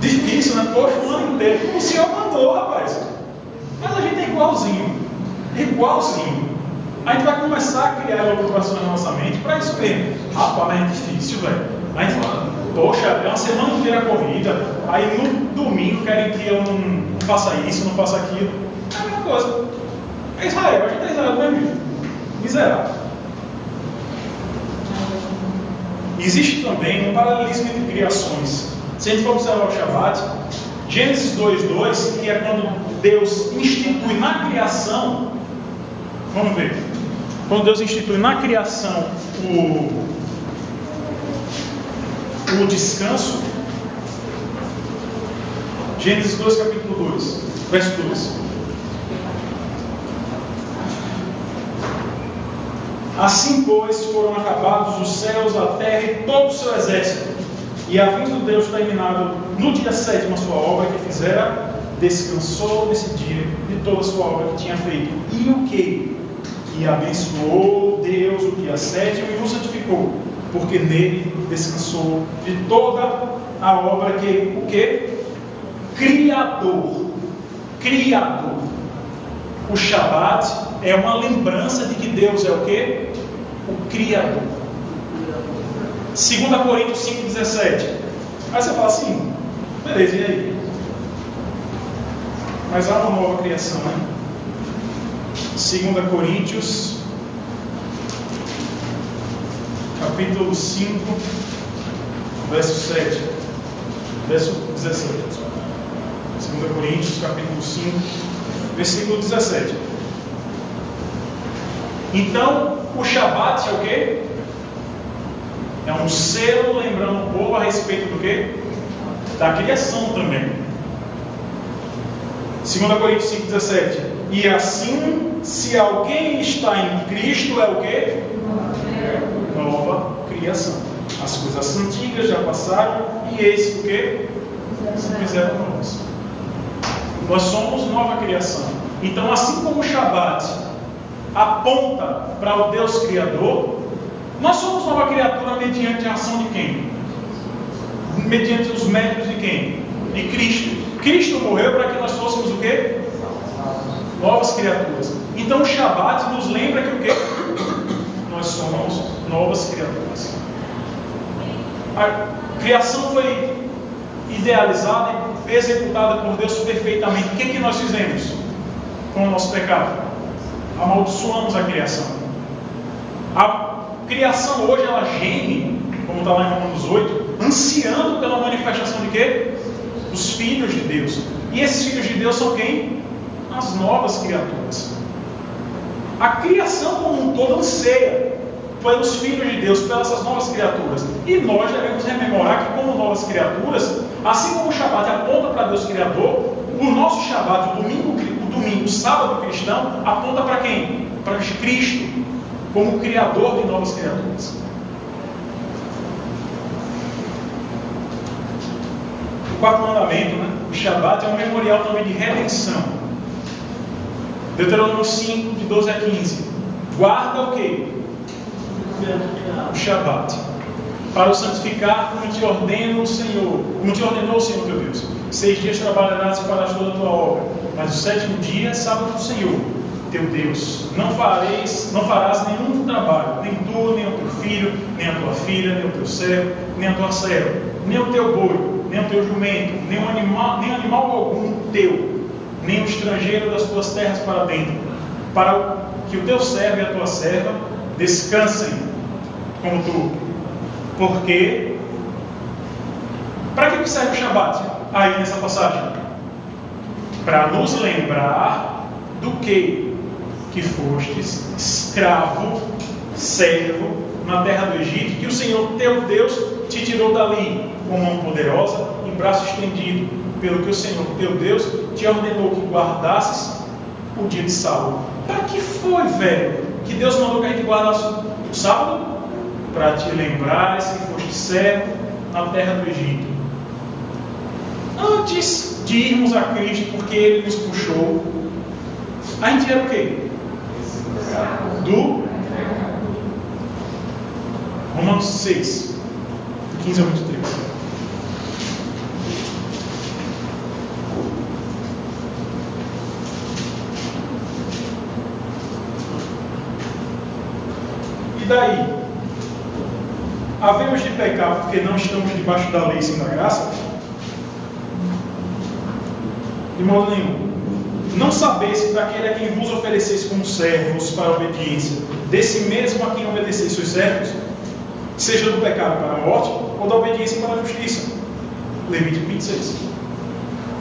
Difícil, né? Poxa, um ano inteiro. O Senhor mandou, rapaz. Mas a gente é igualzinho. Igualzinho. A gente vai começar a criar preocupações na nossa mente para isso mesmo. Rapaz, mas é difícil, velho. A gente fala, poxa, é uma semana inteira corrida. Aí no domingo querem que eu não faça isso, não faça aquilo. É a mesma coisa. É Israel, a gente é Israel do mesmo jeito. Miserável. Existe também um paralelismo entre criações. Se a gente for observar o Shabat, Gênesis 2:2, que é quando Deus institui na criação, vamos ver, quando Deus institui na criação o descanso, Gênesis 2, capítulo 2, verso 2. Assim, pois, foram acabados os céus, a terra e todo o seu exército. E havendo Deus terminado no dia 7º a sua obra que fizera, descansou nesse dia de toda a sua obra que tinha feito. E o que? E abençoou Deus o dia 7º e o santificou, porque nele descansou de toda a obra que, o que? Criador. O Shabat é uma lembrança de que Deus é o que? O Criador. 2 Coríntios 5,17. Aí você fala assim, beleza, e aí? Mas há uma nova criação, né? 2 Coríntios, capítulo 5, verso 7. Verso 17. 2 Coríntios, capítulo 5, versículo 17. Então, o Shabat é o quê? É um selo lembrando o povo a respeito do quê? Da criação também. 2 Coríntios 5,17. E assim, se alguém está em Cristo, é o quê? Nova criação. As coisas antigas já passaram e eis o quê? Se fizeram novas. Nós somos nova criação. Então, assim como o Shabat aponta para o Deus Criador, nós somos nova criatura mediante a ação de quem? Mediante os méritos de quem? De Cristo. Cristo morreu para que nós fôssemos o quê? Novas criaturas. Então o Shabat nos lembra que o quê? Nós somos novas criaturas. A criação foi idealizada e executada por Deus perfeitamente. O que nós fizemos com o nosso pecado? Amaldiçoamos a criação. A criação hoje ela geme, como está lá em Romanos 8, ansiando pela manifestação de quê? Dos filhos de Deus. E esses filhos de Deus são quem? As novas criaturas. A criação como um todo anseia pelos filhos de Deus, pelas novas criaturas. E nós devemos rememorar que, como novas criaturas, assim como o Shabat aponta para Deus Criador, o nosso Shabat, o domingo, o sábado cristão, aponta para quem? Para Cristo, como Criador de novas criaturas. O quarto mandamento, né? O Shabat é um memorial também de redenção. Deuteronômio 5, de 12 a 15. Guarda o quê? O Shabat, para o santificar, como te ordena o Senhor, como te ordenou o Senhor teu Deus. 6 dias trabalharás e farás toda a tua obra, mas o 7º dia é sábado do Senhor teu Deus. Não farás nenhum trabalho, nem tu, nem o teu filho, nem a tua filha, nem o teu servo, nem a tua serva, nem o teu boi, nem o teu jumento, nem animal algum teu, nem o estrangeiro das tuas terras para dentro, para que o teu servo e a tua serva descansem como tu. Porque para que serve o Shabat aí nessa passagem? Para nos lembrar do que fostes escravo, servo na terra do Egito, que o Senhor teu Deus te tirou dali com mão poderosa e braço estendido, pelo que o Senhor teu Deus te ordenou que guardasses o dia de sábado. Para que foi, velho, que Deus mandou que a gente guardasse o sábado? Para te lembrares que foste servo na terra do Egito. Antes de irmos a Cristo, porque Ele nos puxou, a gente era o quê? Do Romanos 6, 15 a 23. E daí? Havemos de pecar porque não estamos debaixo da lei sem da graça? De modo nenhum. Não sabeis que daquele a quem vos ofereceis como servos para a obediência, desse mesmo a quem obedeceis sois servos, seja do pecado para a morte, ou da obediência para a justiça. Levítico 26.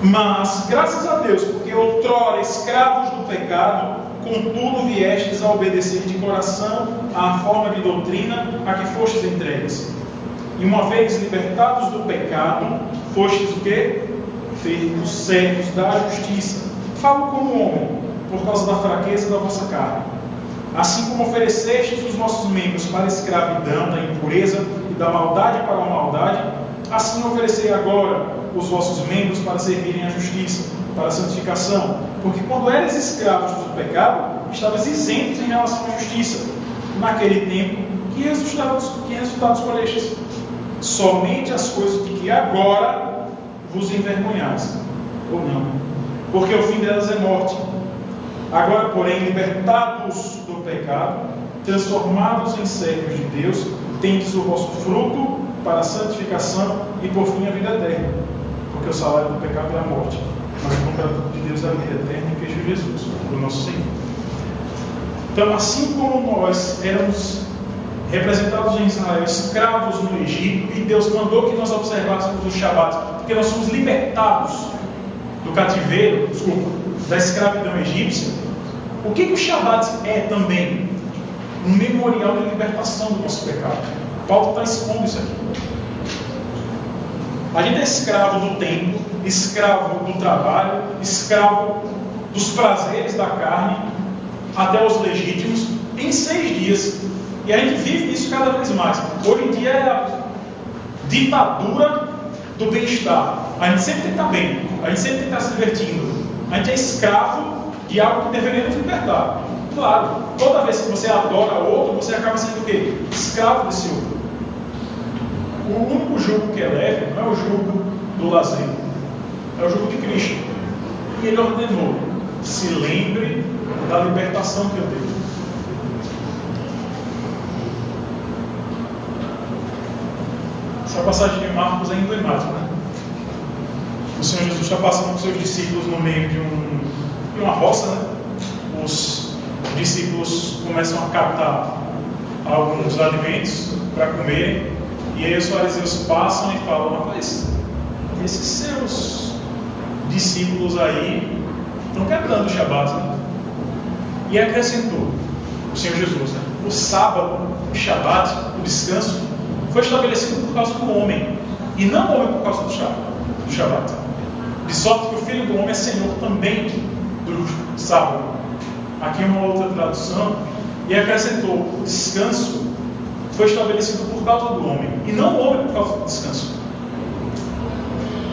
Mas, graças a Deus, porque outrora escravos do pecado, contudo viestes a obedecer de coração à forma de doutrina a que fostes entregues. E uma vez libertados do pecado, fostes o quê? feitos servos da justiça. Falo como homem, por causa da fraqueza da vossa carne. Assim como oferecestes os vossos membros para a escravidão, da impureza e da maldade para a maldade, assim oferecei agora os vossos membros para servirem à justiça, para a santificação. Porque quando eres escravos do pecado, estavas isentos em relação à justiça. Naquele tempo, que resultados colhestes? Somente as coisas de que agora vos envergonhais, ou não? Porque o fim delas é morte. Agora, porém, libertados do pecado, transformados em servos de Deus, tendes o vosso fruto para a santificação e por fim a vida eterna. Porque o salário do pecado é a morte, mas o dom de Deus é a vida eterna em Cristo Jesus, o nosso Senhor. Então, assim como nós éramos representados em Israel, escravos no Egito, e Deus mandou que nós observássemos o Shabat, porque nós somos libertados do cativeiro, da escravidão egípcia. O que o Shabat é também? Um memorial de libertação do nosso pecado. Paulo está expondo isso aqui. A gente é escravo do tempo, escravo do trabalho, escravo dos prazeres da carne, até os legítimos, em 6 dias. E a gente vive isso cada vez mais. Hoje em dia é a ditadura do bem-estar. A gente sempre tem que estar bem, a gente sempre tem que estar se divertindo. A gente é escravo de algo que deveria nos libertar. Claro, toda vez que você adora outro, você acaba sendo o quê? Escravo desse outro. O único jugo que é leve não é o jugo do lazer, é o jugo de Cristo. E Ele ordenou: se lembre da libertação que eu dei. Essa passagem de Marcos é emblemática, né? O Senhor Jesus está passando com seus discípulos no meio de uma roça, né? Os discípulos começam a catar alguns alimentos para comerem, e aí os fariseus passam e falam: rapaz, esses seus discípulos aí estão quebrando o Shabat, né? E acrescentou o Senhor Jesus, né? O sábado, o Shabat, o descanso, foi estabelecido por causa do homem, e não o homem por causa do Shabat. De sorte que o Filho do Homem é Senhor também do sábado. Aqui uma outra tradução, e acrescentou: o descanso foi estabelecido por causa do homem, e não o homem por causa do descanso.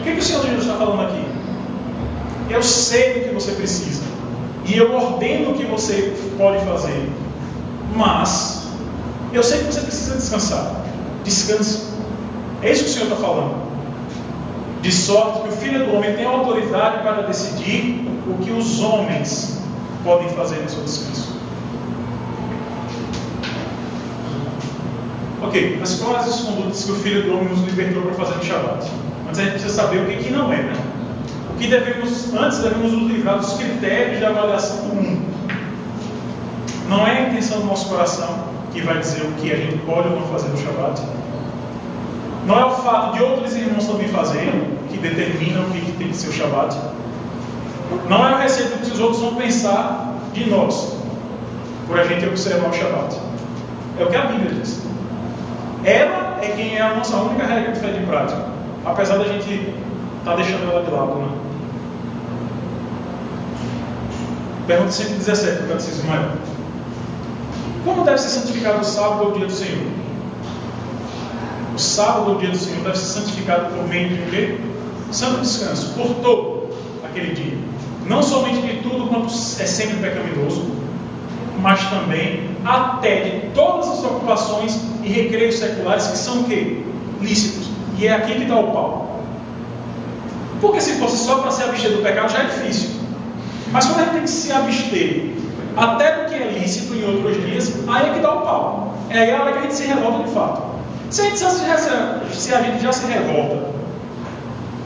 O que o Senhor Jesus está falando aqui? Eu sei do que você precisa, e eu ordeno o que você pode fazer, mas eu sei que você precisa descansar. Descanse. É isso que o Senhor está falando. De sorte que o Filho do Homem tem autoridade para decidir o que os homens podem fazer no seu descanso. Ok, mas quais as condutas que o Filho do Homem nos libertou para fazer no Shabat? Antes a gente precisa saber o que não é, né? O que antes devemos nos livrar dos critérios de avaliação do mundo. Não é a intenção do nosso coração que vai dizer o que a gente pode ou não fazer no Shabat. Não é o fato de outros irmãos também fazerem que determina o que tem que ser o Shabat. Não é o receio do que os outros vão pensar de nós por a gente observar o Shabat. É o que a Bíblia diz. Ela é quem é a nossa única regra de fé de prática, apesar da gente estar deixando ela de lado, né? Pergunta 117 do Catecismo Maior: como deve ser santificado o sábado ou o dia do Senhor? O sábado ou o dia do Senhor deve ser santificado por meio de um quê? Santo descanso, por todo aquele dia. Não somente de tudo quanto é sempre pecaminoso, mas também até de todas as ocupações e recreios seculares que são o quê? Lícitos. E é aqui que está o pau. Porque se fosse só para se abster do pecado já é difícil. Mas quando a gente tem que se abster até do que é lícito em outros dias, aí é que dá o pau. É aí a hora que a gente se revolta de fato. Se a gente já se revolta,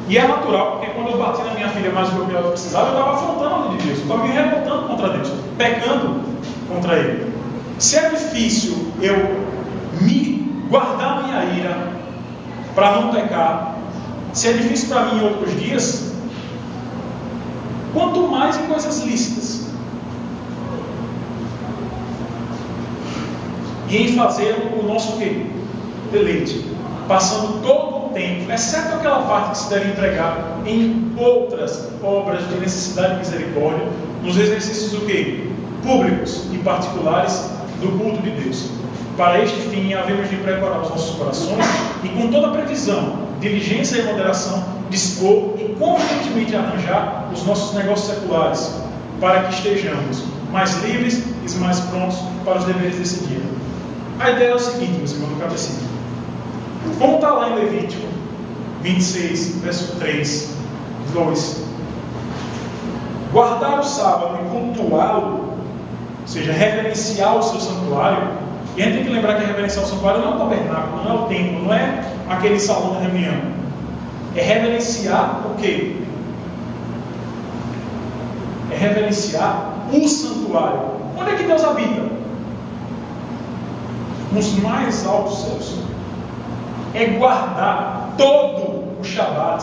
e é natural, porque quando eu bati na minha filha mais do que eu precisava, eu estava afrontando a lei de Deus, eu estava me revoltando contra Deus, pecando contra Ele. Se é difícil eu me guardar minha ira para não pecar, se é difícil para mim em outros dias, quanto mais em coisas lícitas, e em fazer o nosso quê? Deleite, passando todo todo o tempo, exceto aquela parte que se deve entregar em outras obras de necessidade e misericórdia, nos exercícios o quê? Públicos e particulares do culto de Deus. Para este fim, havemos de preparar os nossos corações e, com toda previsão, diligência e moderação, dispor e convenientemente arranjar os nossos negócios seculares, para que estejamos mais livres e mais prontos para os deveres desse dia. A ideia é o seguinte, meus irmãos, no catecismo. Como está lá em Levítico 26, verso 3, 2, guardar o sábado e cultuá-lo, ou seja, reverenciar o seu santuário. E a gente tem que lembrar que reverenciar o santuário não é o tabernáculo, não é o templo, não é aquele salão de reunião. É reverenciar o quê? É reverenciar o santuário. Onde é que Deus habita? Nos mais altos céus. É guardar todo o Shabat,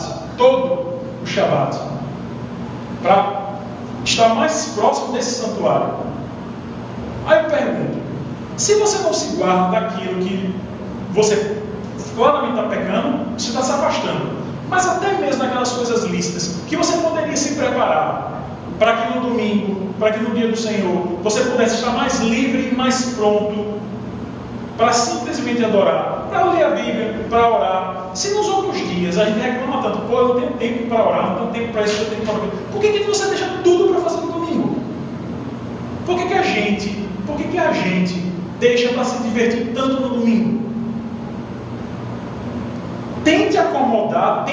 para estar mais próximo desse santuário. Aí eu pergunto, se você não se guarda daquilo que você claramente está pecando, você está se afastando. Mas até mesmo daquelas coisas lícitas, que você poderia se preparar para que no domingo, para que no dia do Senhor, você pudesse estar mais livre e mais pronto para simplesmente adorar, para ler a Bíblia, para orar. Se nos outros dias a gente reclama tanto, pô, eu não tenho tempo para orar, não tenho tempo para isso, eu tenho tempo para aquilo. Por que você deixa tudo para fazer no domingo? Por que a gente deixa para se divertir tanto no domingo? Tente acomodar,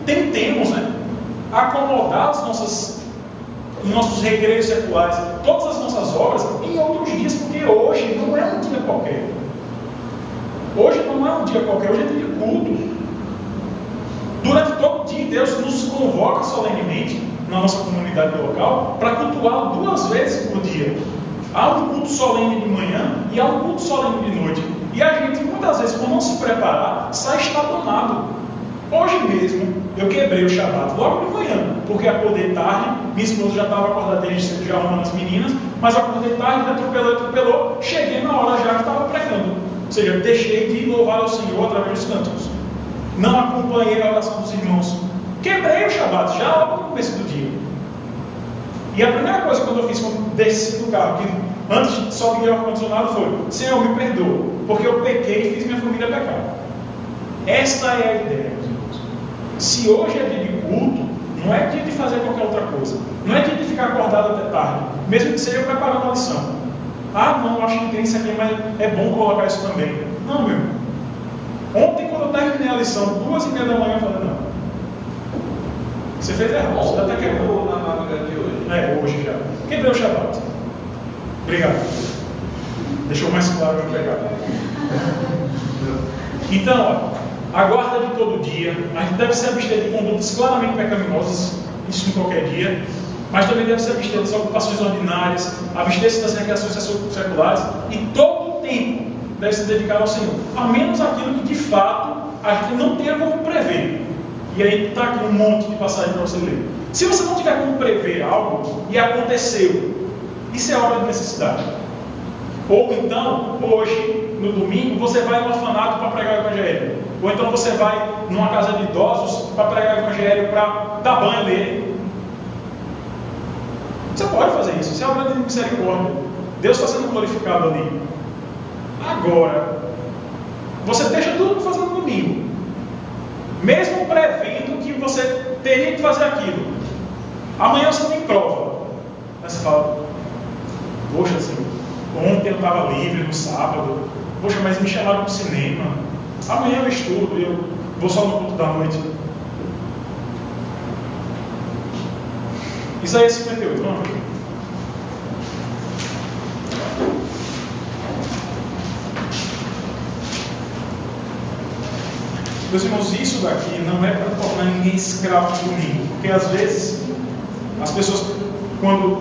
tentemos, acomodar os nossos recreios seculares, todas as nossas obras em outros dias, porque hoje não é um dia qualquer. Hoje não é um dia qualquer, hoje é dia de culto. Durante todo o dia, Deus nos convoca solenemente na nossa comunidade local para cultuá-lo 2 vezes por dia. Há um culto solene de manhã e há um culto solene de noite. E a gente, muitas vezes, por não se preparar, sai estabanado. Hoje mesmo, eu quebrei o Shabat logo de manhã, porque acordei tarde, minha esposa já estava acordada desde cedo, já arrumando as meninas, mas acordei tarde, atropelou, cheguei na hora já que estava pregando. Ou seja, deixei de louvar ao Senhor através dos cânticos. Não acompanhei a oração dos irmãos. Quebrei o Shabat já logo no começo do dia. E a primeira coisa que eu fiz quando desci do carro, que antes só liguei o ar-condicionado, foi: Senhor, me perdoa, porque eu pequei e fiz minha família pecar. Esta é a ideia, meus irmãos. Se hoje é dia de culto, não é dia de fazer qualquer outra coisa. Não é dia de ficar acordado até tarde, mesmo que seja preparando a lição. Ah, não, acho que tem isso aqui, mas é bom colocar isso também. Não, meu irmão. Ontem, quando eu terminei a lição, 2h30 da manhã, eu falei: não, você fez errado, você até quebrou na madrugada de hoje. Hoje já. Quebrei o Shabat. Obrigado. Deixou mais claro o pecado. Então, a guarda de todo dia, a gente deve se abster de condutas claramente pecaminosas, isso em qualquer dia, mas também deve se abster das ocupações ordinárias, abster-se das recreações seculares, e todo o tempo deve se dedicar ao Senhor, a menos aquilo que de fato a gente não tenha como prever. E aí está aqui um monte de passagem para você ler. Se você não tiver como prever algo e aconteceu, isso é obra de necessidade. Ou então, hoje, no domingo, você vai no orfanato para pregar o Evangelho. Ou então você vai numa casa de idosos para pregar o Evangelho, para dar banho nele. Você pode fazer isso, isso é obra de misericórdia. Deus está sendo glorificado ali. Agora, você deixa tudo para fazer no domingo, mesmo prevendo que você teria que fazer aquilo. Amanhã você tem prova. Aí você fala: poxa, Senhor, ontem eu estava livre no sábado. Poxa, mas me chamaram para o cinema. Amanhã eu estudo, eu vou só no culto da noite. Isaías 58, vamos ver. Meus irmãos, isso daqui não é para tornar ninguém escravo do domingo, porque às vezes as pessoas,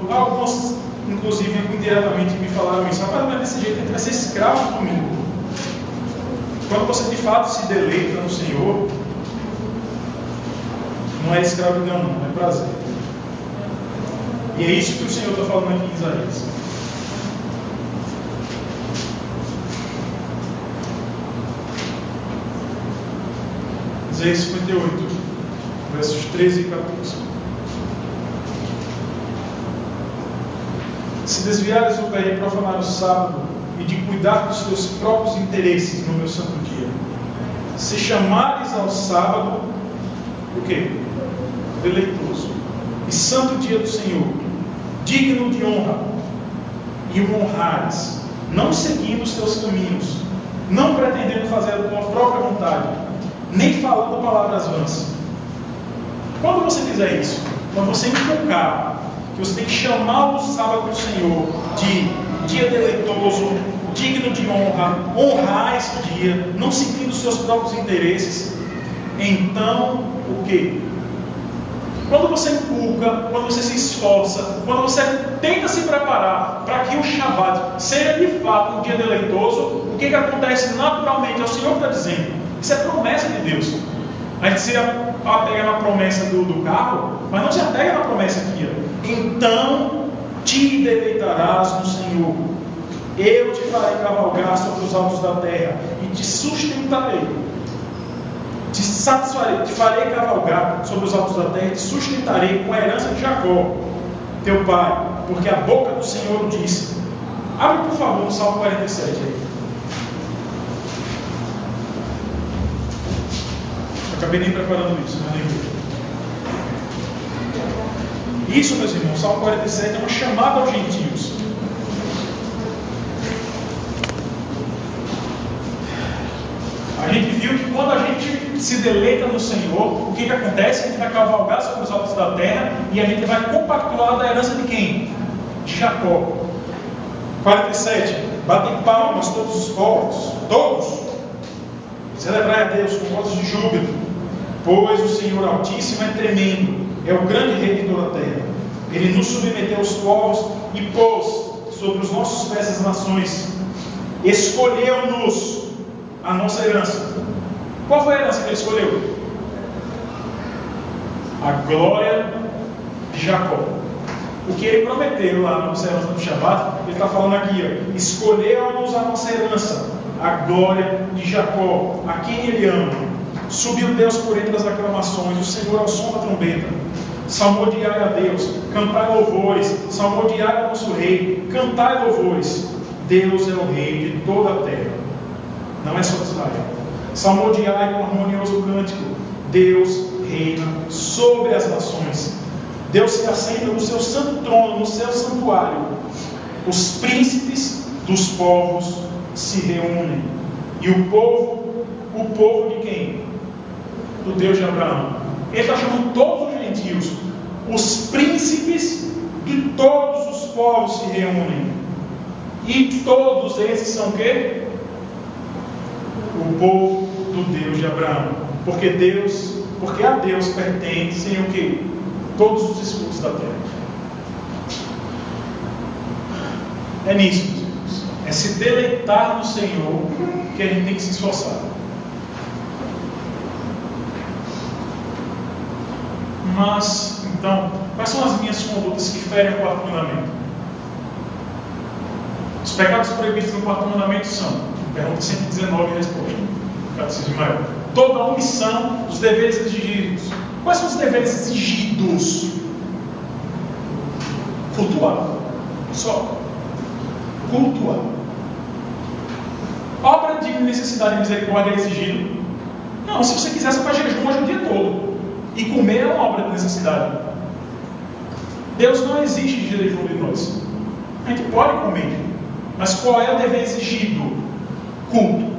algumas inclusive indiretamente me falaram isso: rapaz, mas desse jeito a gente vai ser escravo do domingo. Quando você de fato se deleita no Senhor, não é escravidão, não, é prazer. E é isso que o Senhor está falando aqui em Isaías. Isaías 58, versos 13 e 14. Se desviares o pé de profanar o sábado e de cuidar dos teus próprios interesses no meu santo dia, se chamares ao sábado, o quê? Deleitoso, e santo dia do Senhor, digno de honra, e o honrares, não seguindo os teus caminhos, não pretendendo fazer a tua própria vontade, nem falando palavras vãs. Quando você fizer isso, quando você inculcar que você tem que chamar o sábado do Senhor de dia deleitoso, digno de honra, honrar esse dia, não seguindo os seus próprios interesses, então o quê? Quando você inculca, quando você se esforça, quando você tenta se preparar para que o Shabat seja de fato um dia deleitoso, o que acontece naturalmente? É o Senhor que está dizendo. Isso é promessa de Deus. A gente se apega na promessa do carro, mas não se apega na promessa aqui. Então te deleitarás no Senhor. Eu te farei cavalgar sobre os altos da terra e te sustentarei. Te satisfarei, te farei cavalgar sobre os altos da terra e te sustentarei com a herança de Jacó, teu pai, porque a boca do Senhor o disse. Abre por favor no Salmo 47 aí. Acabei nem preparando isso, não lembrei. Isso, meus irmãos, Salmo 47 é uma chamada aos gentios. A gente viu que quando a gente se deleita no Senhor, o que acontece? A gente vai cavalgar sobre os altos da terra e a gente vai compactuar da herança de quem? De Jacó. 47. Batem palmas todos os povos, todos. Celebrai a Deus com vozes de júbilo, pois o Senhor Altíssimo é tremendo, é o grande rei de toda a terra. Ele nos submeteu aos povos e pôs sobre os nossos pés as nações. Escolheu-nos a nossa herança. Qual foi a herança que ele escolheu? A glória de Jacó. O que ele prometeu lá na observação do Shabat, ele está falando aqui, ó, escolheu-nos a nossa herança, a glória de Jacó, a quem ele ama. Subiu Deus por entre as aclamações, o Senhor ao som da trombeta. Salmodiai a Deus, cantai louvores, salmodiai ao nosso rei, cantai louvores. Deus é o rei de toda a terra, não é só de Israel. Salmodiai com harmonioso cântico, Deus reina sobre as nações. Deus se assenta no seu santo trono, no seu santuário. Os príncipes dos povos se reúnem. E o povo de quem? Do Deus de Abraão. Ele está chamando todos os gentios. Os príncipes de todos os povos se reúnem. E todos esses são o quê? O povo do Deus de Abraão. Porque a Deus pertencem o quê? Todos os escudos da terra. É nisso, meus irmãos. É se deleitar no Senhor que a gente tem que se esforçar. Mas, então, quais são as minhas condutas que ferem o quarto mandamento? Os pecados proibidos no quarto mandamento são, pergunta 119 resposta. Catecismo maior. Toda a omissão dos deveres exigidos. Quais são os deveres exigidos? Cultuar. Só. Cultuar. Obra de necessidade e misericórdia é exigido? Não, se você quiser, você faz jejum hoje o dia todo. E comer é uma obra de necessidade. Deus não exige jejum de nós. A gente pode comer. Mas qual é o dever exigido? Culto.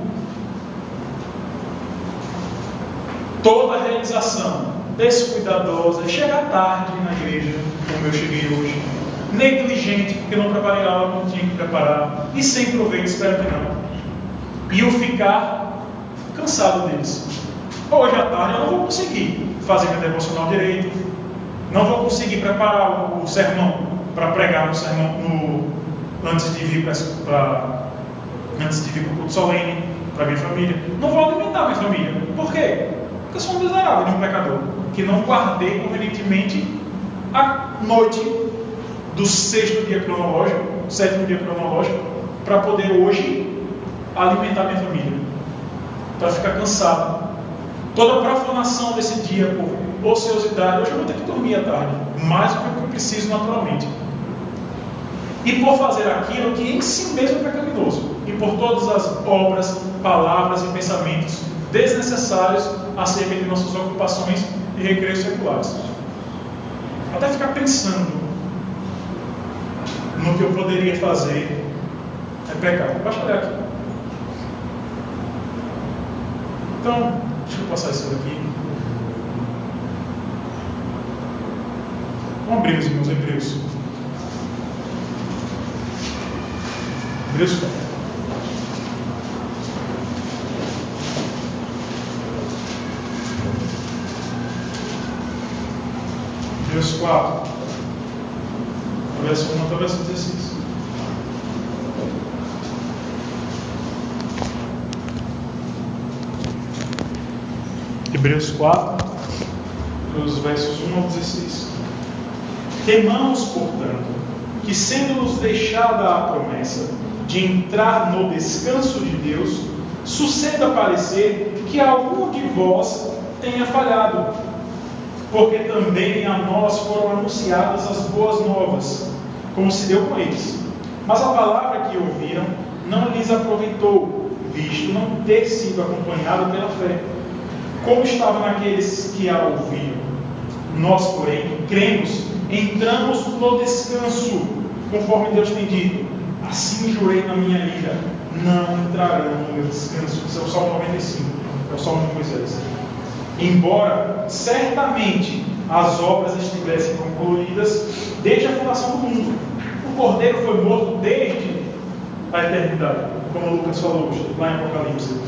Toda realização descuidadosa, chegar tarde na igreja, como eu cheguei hoje, negligente, porque não preparei a aula, não tinha que preparar, e sem proveito, espero que não. E eu ficar cansado deles. Hoje à tarde eu não vou conseguir fazer meu devocional direito, não vou conseguir preparar o sermão para pregar no sermão antes de vir para o culto solene, para minha família. Não vou alimentar minha família. Por quê? Porque eu sou um miserável e um pecador, que não guardei convenientemente a noite do sétimo dia cronológico, para poder hoje alimentar minha família, para ficar cansado Toda profanação desse dia por ociosidade, hoje eu vou ter que dormir à tarde, mais do que eu preciso naturalmente. E por fazer aquilo que em si mesmo é pecaminoso. E por todas as obras, palavras e pensamentos desnecessários acerca de nossas ocupações e recreios seculares. Até ficar pensando no que eu poderia fazer é pecado. Basta olhar aqui. Então, deixa eu passar isso aqui. Vamos abrir, meus irmãos, Hebreus. Hebreus 4. Hebreus 4. Verso 1 até o verso 16. Hebreus 4, os versos 1 ao 16. Temamos, portanto, que sendo-nos deixada a promessa de entrar no descanso de Deus, suceda parecer que algum de vós tenha falhado, porque também a nós foram anunciadas as boas novas, como se deu com eles. Mas a palavra que ouviram não lhes aproveitou, visto não ter sido acompanhada pela fé, como estava naqueles que a ouviram. Nós, porém, cremos, entramos no descanso, conforme Deus tem dito: assim jurei na minha ira, não entrarão no meu descanso. Isso é o Salmo 95, é o Salmo de Moisés. Embora certamente as obras estivessem concluídas desde a fundação do mundo, o Cordeiro foi morto desde a eternidade, como Lucas falou lá em Apocalipse.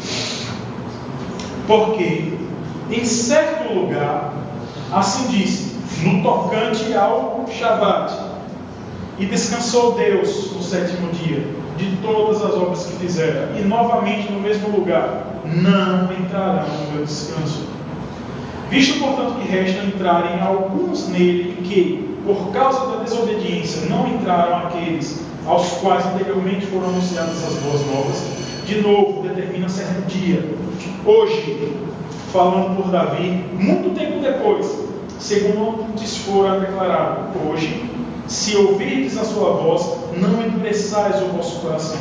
Porque em certo lugar assim disse, no tocante ao Shabat: e descansou Deus no sétimo dia de todas as obras que fizera. E novamente no mesmo lugar: não entrarão no meu descanso. Visto, portanto, que resta entrarem alguns nele que, por causa da desobediência, não entraram aqueles aos quais anteriormente foram anunciadas as boas novas, de novo determina certo dia, hoje, falando por Davi, muito tempo depois, segundo lhes fora declarado: hoje, se ouvirdes a sua voz, não endureçais o vosso coração.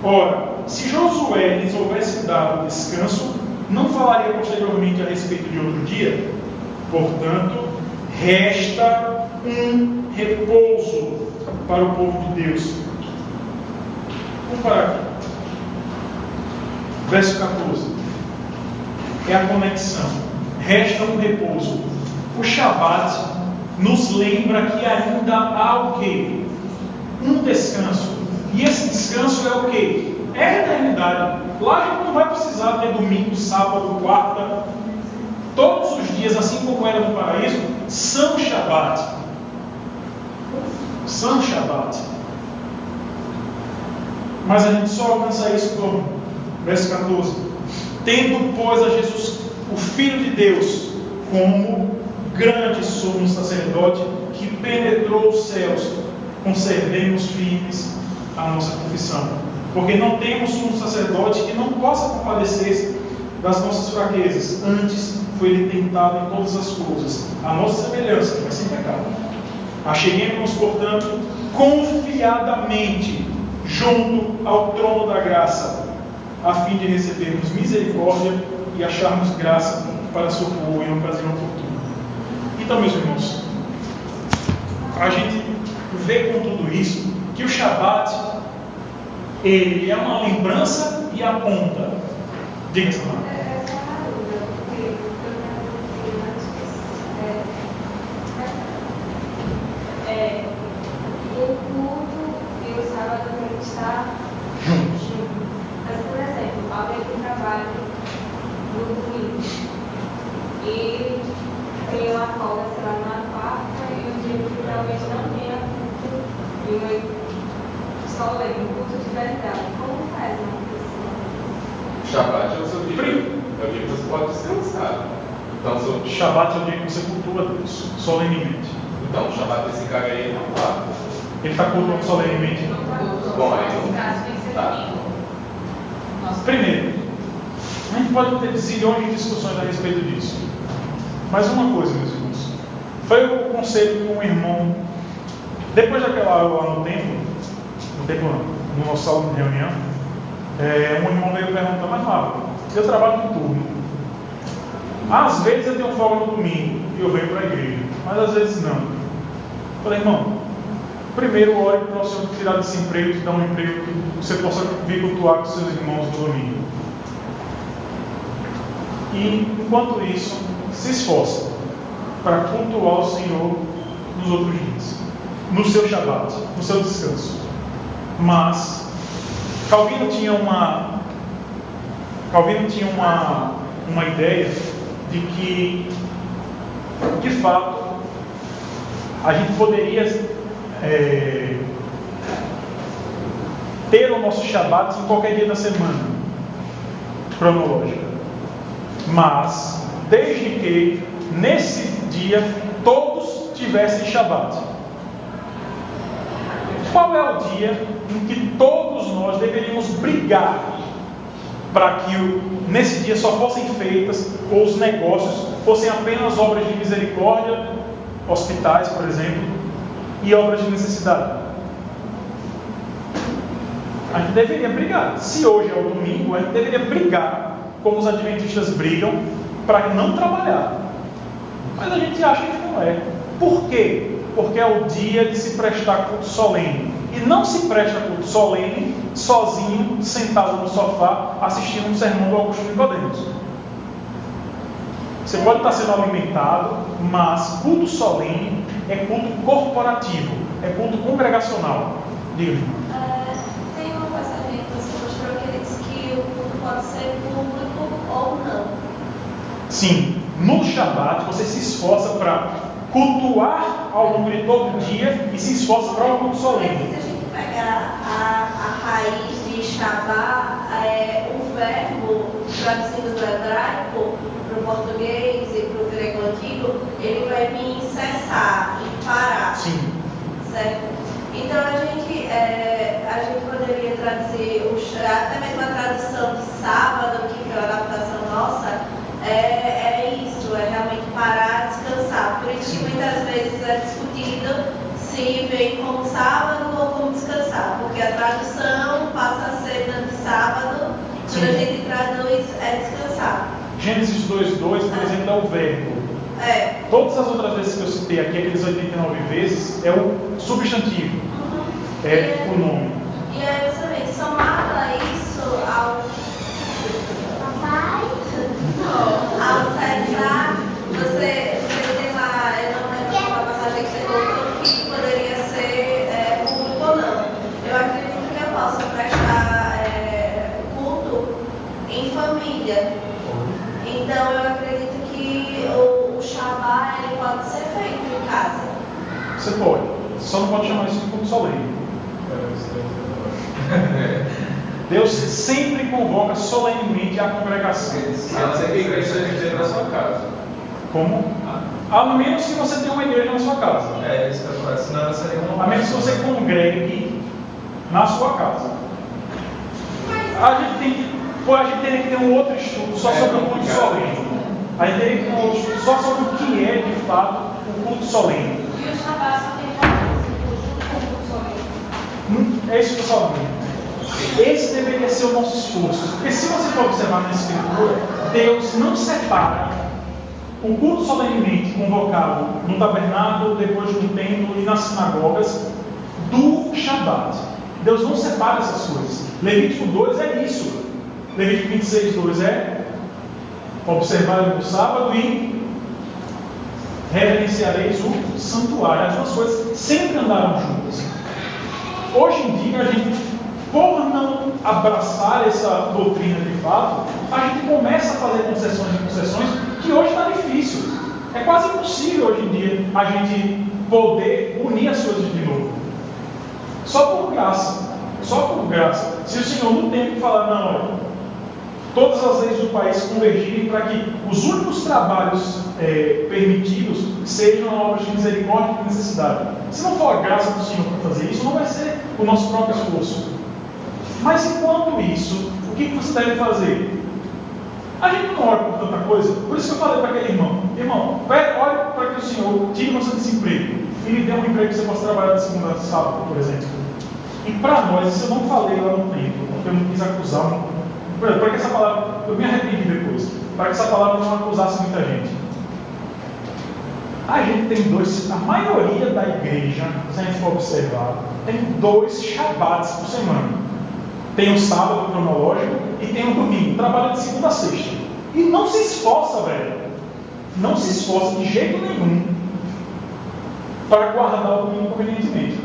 Ora, se Josué lhes houvesse dado descanso, não falaria posteriormente a respeito de outro dia? Portanto, resta um repouso para o povo de Deus. Vamos parar aqui. Verso 14. É a conexão. Resta um repouso. O Shabat nos lembra que ainda há o quê? Um descanso. E esse descanso é o quê? É a eternidade. Lá a gente não vai precisar ter domingo, sábado, quarta. Todos os dias, assim como era no paraíso, são Shabat. São Shabat. Mas a gente só alcança isso como? Verso 14. Tendo, pois, a Jesus, o Filho de Deus, como grande sumo sacerdote que penetrou os céus, conservemos firmes a nossa confissão. Porque não temos sumo sacerdote que não possa compadecer das nossas fraquezas. Antes foi ele tentado em todas as coisas, a nossa semelhança, mas sem pecado. Acheguemos-nos, portanto, confiadamente junto ao trono da graça, a fim de recebermos misericórdia e acharmos graça para socorro em ocasião oportuna. Então, meus irmãos, a gente vê com tudo isso que o Shabat, ele é uma lembrança e aponta. Diga, Samara. O culto e o sábado tem que estar juntos. Mas, por exemplo, alguém que trabalha no domingo e tem uma folga, sei lá, na quarta, e um dia que realmente não tenha culto e uma só lei, um culto de verdade. Como faz uma pessoa? Shabat é o seu dia. É o dia que você pode descansar. Então, Shabat é o dia que você cultua Deus, solenemente. Então, o Shabat desse cara aí não está. Ele está cultuando solenemente. Bom, aí não. Tá. Primeiro, pode ter zilhões de discussões a respeito disso. Mas uma coisa, meus irmãos, foi o conselho que um irmão, depois daquela aula lá no templo no nosso salão de reunião, um irmão veio perguntar: mas Fábio, eu trabalho no turno, às vezes eu tenho folga no domingo e eu venho para a igreja, mas às vezes não. Eu falei: irmão, primeiro ore para o Senhor tirar desse emprego, te dar um emprego que você possa vir cultuar com seus irmãos no domingo. E enquanto isso, se esforça para cultuar o Senhor nos outros dias, no seu Shabat, no seu descanso. Mas Calvino tinha uma ideia de que, de fato, a gente poderia ter o nosso Shabat em qualquer dia da semana cronológica, mas desde que nesse dia todos tivessem Shabat. Qual é o dia em que todos nós deveríamos brigar para que nesse dia só fossem feitas, ou os negócios fossem apenas obras de misericórdia, hospitais, por exemplo, e obras de necessidade? A gente deveria brigar. Se hoje é o domingo, a gente deveria brigar, como os adventistas brigam, para não trabalhar. Mas a gente acha que não é. Por quê? Porque é o dia de se prestar culto solene. E não se presta culto solene sozinho, sentado no sofá, assistindo um sermão do Augusto Nicodemos. Você pode estar sendo alimentado, mas culto solene é culto corporativo, é culto congregacional. Diga-me. Tem uma passagem que você mostrou que ele diz que o culto pode ser público ou não. Sim, no Shabat você se esforça para cultuar ao longo de todo o dia e se esforça para o culto solene. Se a gente pegar a raiz de Shabá, o verbo traduzido do hebraico para o português e para o grego antigo, ele vai vir cessar e parar. Sim. Certo? Então a gente poderia traduzir, até mesmo a tradução de sábado, que foi a adaptação nossa, é isso, é realmente parar, descansar. Por isso que muitas vezes é discutido se vem como sábado ou como descansar, porque a tradução passa a ser de sábado, quando a gente traduz é descansar. Gênesis 2:2, por exemplo, é o verbo. Todas as outras vezes que eu citei aqui, aqueles 89 vezes, é o substantivo, é o nome. E aí você vê, somado isso ao terminar, você tem lá, eu não lembro uma passagem que você colocou que poderia ser público ou não. Eu acredito que eu possa prestar culto em família. Então eu acredito que o Shabá ele pode ser feito em casa. Você pode, só não pode chamar isso de culto solene. Deus sempre convoca solenemente a congregação. A não ser que a igreja esteja na sua casa. Como? A menos que você tenha uma igreja na sua casa. Isso que eu falo, senão seria uma. A menos que você congregue na sua casa. A gente teria que ter um outro estudo só sobre o culto solene. A gente teria que ter um outro estudo só sobre o que é, de fato, o culto solene. E o Shabá só tem culto solene. É isso que eu estou falando. Esse deveria ser o nosso esforço. Porque se você for observar na Escritura, Deus não separa o culto solenemente convocado no tabernáculo, depois no templo e nas sinagogas, do Shabat. Deus não separa essas coisas. Levítico 2 é isso. Levítico 26:2 é observar o sábado e reverenciareis o santuário. As duas coisas sempre andaram juntas. Hoje em dia, a gente, por não abraçar essa doutrina de fato, a gente começa a fazer concessões que hoje está difícil. É quase impossível hoje em dia a gente poder unir as coisas de novo. Só por graça. Só por graça. Se o Senhor no tempo falar, não, olha, todas as leis do país convergirem para que os únicos trabalhos permitidos sejam obras de misericórdia e de necessidade. Se não for a graça do Senhor para fazer isso, não vai ser o nosso próprio esforço. Mas enquanto isso, o que você deve fazer? A gente não ora por tanta coisa. Por isso que eu falei para aquele irmão: irmão, ore para que o Senhor tire você desse emprego e lhe dê um emprego que você possa trabalhar de segunda a sábado, por exemplo. E para nós, isso eu não falei lá no templo, porque eu não quis acusar. Para que essa palavra, eu me arrependi depois, para que essa palavra não acusasse muita gente. A gente tem a maioria da igreja, se a gente for observar, tem 2 Shabbats por semana. Tem o sábado cronológico e tem o domingo. Trabalha de segunda a sexta. E não se esforça, velho. Não se esforça de jeito nenhum para guardar o domingo convenientemente.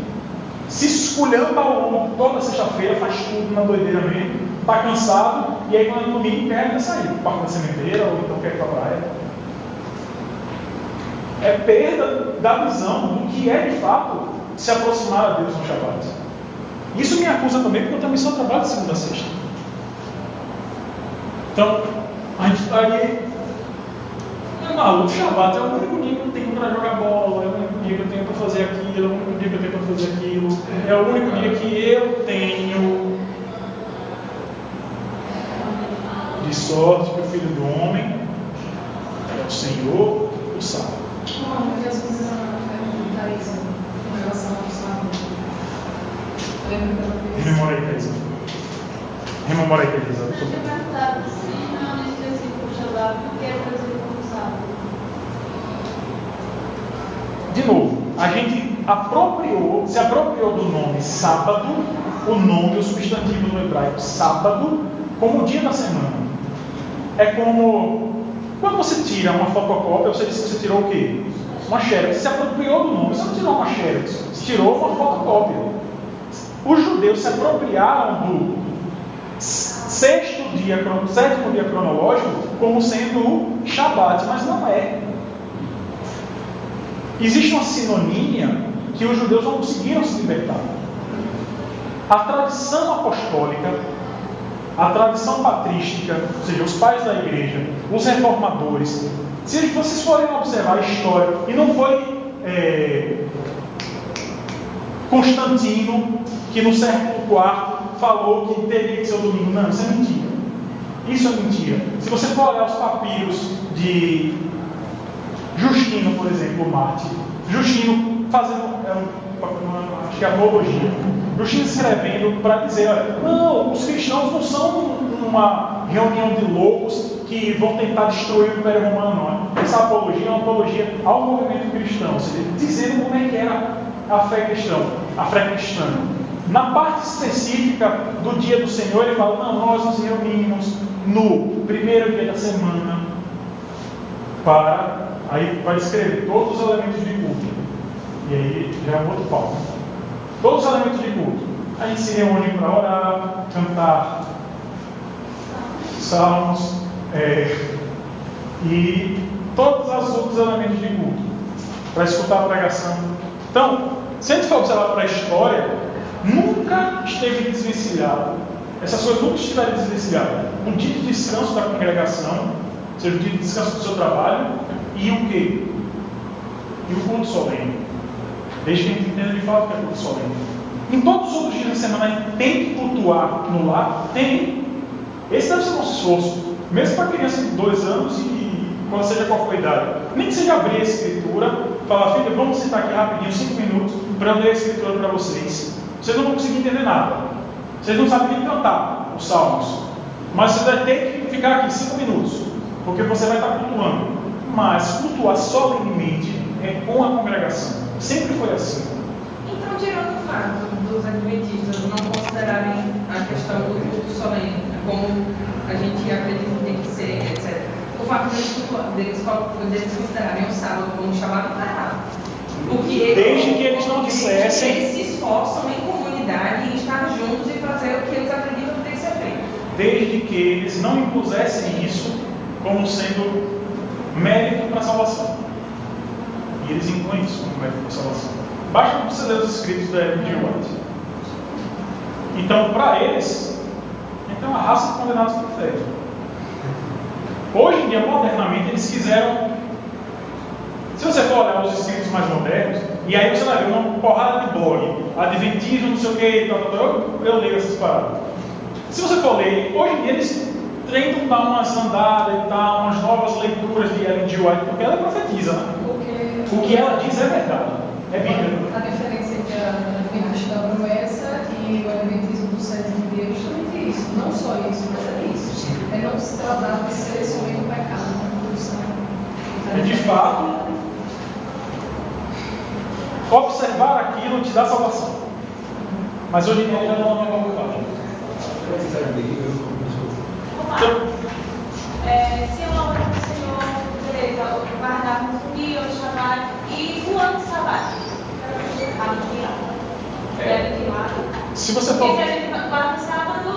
Se esculhamba ao longo toda sexta-feira, faz tudo na doideira mesmo, está cansado, e aí quando é domingo quer sair, para a sementeira ou então quer ir para a praia. É perda da visão do que é de fato se aproximar a Deus no Shabbat. Isso me acusa também, porque eu também só trabalho de segunda a sexta. Então, a gente está aí. O Shabbat é o único dia que eu tenho para jogar bola, é o único dia que eu tenho para fazer aquilo, é o único dia que eu tenho para fazer aquilo, é o único dia que eu tenho de sorte que o Filho do Homem é o Senhor do sábado. Como Jesus pergunta isso com relação ao sábado? Rememora aí, Teresa. Rememora aí, Teresa. Eu tinha perguntado se não esqueci por Shabbat, por que fazer como sábado? De novo, a gente se apropriou do nome sábado, o substantivo no hebraico sábado, como o dia da semana. É como quando você tira uma fotocópia, você diz que você tirou o quê? Uma xerox. Você se apropriou do nome, você não tirou uma xerox, você tirou uma fotocópia. Os judeus se apropriaram do sétimo dia cronológico como sendo o Shabat, mas não é. Existe uma sinonímia que os judeus não conseguiram se libertar. A tradição apostólica, a tradição patrística, ou seja, os pais da igreja, os reformadores, se vocês forem observar a história, e não foi Constantino que no século IV falou que teria que ser o domingo. Não, isso é mentira. Isso é mentira. Se você for olhar os papiros de Justino, por exemplo, o Mártir, Justino fazendo, acho que é apologia, Justino escrevendo para dizer, olha, não, os cristãos não são uma reunião de loucos que vão tentar destruir o Império Romano, não. Essa apologia é uma apologia ao movimento cristão, ou seja, dizendo como é que era a fé cristã. Na parte específica do dia do Senhor, ele fala, não, nós nos reunimos no primeiro dia da semana aí vai escrever todos os elementos de culto. E aí já é um outro palco. Todos os elementos de culto. A gente se reúne para orar, cantar salmos e todos os outros elementos de culto. Para escutar a pregação. Então, se a gente for observar para a história, nunca esteve desvencilhado. Essas coisas nunca estiveram desvencilhadas. Um dia de descanso da congregação, ou seja, um dia de descanso do seu trabalho, e o quê? E o culto solene. Desde que a gente entenda de fato que é culto solene. Em todos os outros dias da semana a gente tem que cultuar no lar? Tem. Esse deve ser o nosso esforço. Mesmo para criança de 2 anos e quando seja qual for a idade. Nem que seja abrir a escritura, falar, filha, vamos sentar aqui rapidinho, 5 minutos, para eu ler a escritura para vocês. Vocês não vão conseguir entender nada. Vocês não sabem nem cantar os salmos. Mas você vai ter que ficar aqui 5 minutos. Porque você vai estar cultuando. Mas cultuar solenemente é com a congregação. Sempre foi assim. Então, tirando o fato dos adventistas não considerarem a questão do culto solene como a gente acredita que tem que ser, etc. O fato deles considerarem o sábado como um Shabbat está errado. Desde que eles não dissessem. Eles se esforçam em comunidade, em estar juntos e fazer o que eles acreditam que tem que ser feito. Desde que eles não impusessem isso como sendo mérito para a salvação. E eles incluem isso como mérito para a salvação. Basta você ler os escritos da Ellen G. White. Então, para eles, então a raça de condenados por fé. Hoje em dia, modernamente, eles quiseram. Se você for olhar os escritos mais modernos, e aí você vai ver uma porrada de blog, adventismo, não sei o que, eu leio essas paradas. Se você for ler, hoje em dia eles tentam dar umas andadas e tal, umas novas leituras de Ellen G. White, porque ela profetiza, né? O que ela diz é verdade, é Bíblia. A diferença entre a Adventista da promessa e o Adventismo do sétimo dia é justamente isso. Não só isso, mas é isso. É não se tratar de selecionar o pecado na produção. E de fato, observar aquilo te dá salvação. Mas hoje em dia já não é uma vantagem. Se eu oro para o Senhor, beleza, guardarmos o dia, o Shabat e o ano sabático. Se você for. Porque se a gente guarda no sábado,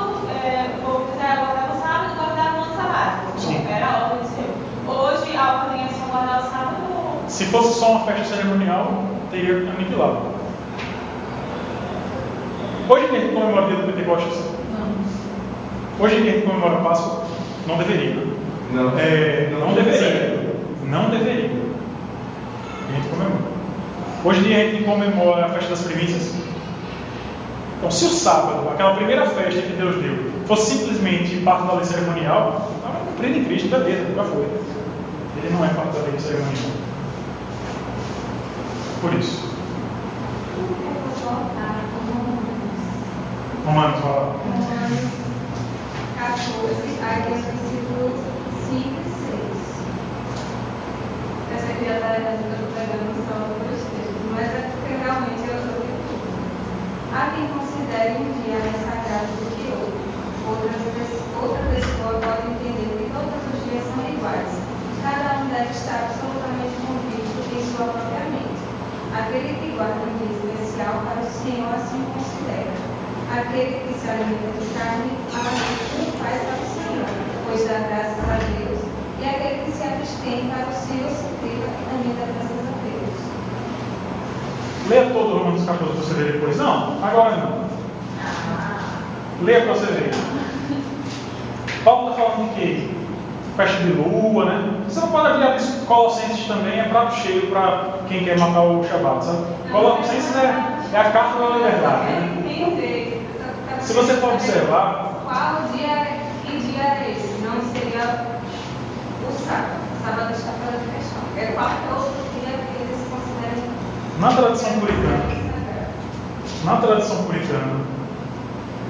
ou quiser guardar no sábado, guardar no ano sabático. Sim. Era a ordem do Senhor. Hoje a ordem é só guardar o sábado. Se fosse só uma festa cerimonial, teria aniquilado. Hoje em dia que comemora o dia do Pentecostes? Não. Hoje em dia que comemora a Páscoa? Não deveria. Não. Não deveria. Não deveria. A gente comemora. Hoje em dia a gente comemora a festa das primícias. Então, se o sábado, aquela primeira festa que Deus deu, fosse simplesmente parte da lei cerimonial, estava cumprido em Cristo, beleza, já foi. Ele não é parte da lei cerimonial. Por isso. Romanos, fala. Romanos 14, aí os versículos 5 e 6. Essa aqui já está pegando só outros textos, mas é porque realmente eu li tudo. Há quem considere um dia mais sagrado do que outro. Outra pessoa pode entender que todos os dias são iguais. Cada um deve estar absolutamente convicto em sua própria mente. Aquele que guarda um dia especial para o Senhor assim o considera. Aquele que se alimenta de carne, o faz para o Senhor, pois dá graças a Deus. E aquele que se abstém para o Senhor se priva e também dá graças a Deus. Leia todo o Romanos 14 para você ver depois. Não, agora não. Leia para você ver. Paulo está falando de quê? Festa de lua, né? Você não pode abrir a Colossenses também, é prato cheio para quem quer matar o Shabat, sabe? Colossenses é a carta da liberdade, né? Se você for observar. Qual dia, que dia é esse? Não seria o sábado. O sábado está fora de questão. É qual outro dia que eles consideram. Na tradição puritana,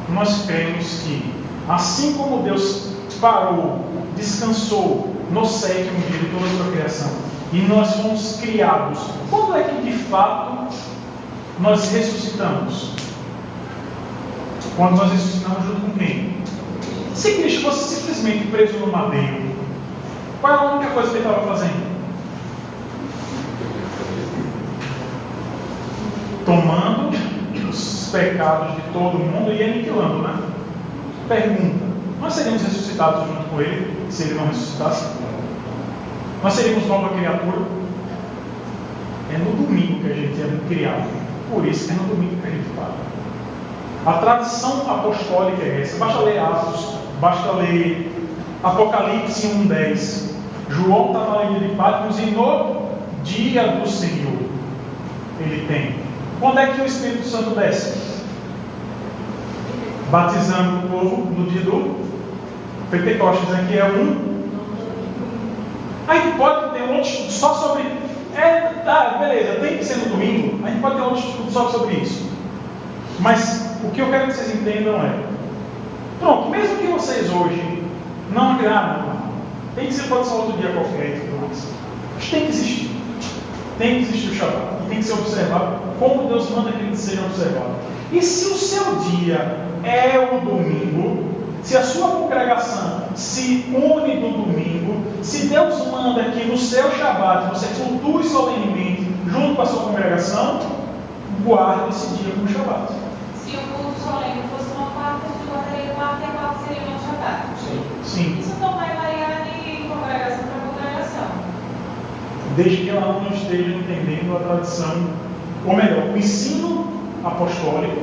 nós cremos que, assim como Deus parou, descansou no sétimo dia de toda a sua criação, e nós fomos criados, quando é que de fato nós ressuscitamos? Quando nós ressuscitamos junto com quem? Se Cristo fosse simplesmente preso no madeiro, qual é a única coisa que ele estava fazendo? Tomando os pecados de todo mundo e aniquilando, né? Pergunta: nós seríamos ressuscitados junto com ele se ele não ressuscitasse? Nós seríamos nova criatura? É no domingo que a gente é criado. Por isso é no domingo que a gente paga. A tradição apostólica é essa. Basta ler Atos, basta ler Apocalipse 1:10. João está na ilha de Patmos e no dia do Senhor ele tem. Quando é que o Espírito Santo desce? Batizando o povo no dia do Pentecostes, né? Que é Aí pode ter um outro estudo só sobre. Tá, beleza, tem que ser no domingo. A gente pode ter um outro estudo só sobre isso. Mas o que eu quero que vocês entendam é: pronto, mesmo que vocês hoje não agradam, tem que ser, pode ser outro dia qualquer e tudo mais. Mas tem que existir. Tem que existir o Shabat. E tem que ser observado como Deus manda que ele seja observado. E se o seu dia é o domingo, se a sua congregação se une no domingo, se Deus manda que no seu Shabat você cultue solenemente junto com a sua congregação, guarde esse dia como Shabat. Se o culto solene fosse uma quarta, a gente guardaria quarta e a quarta seria uma Shabat. Sim. Isso não vai variar de congregação para congregação. Desde que ela não esteja entendendo a tradição, ou melhor, o ensino apostólico,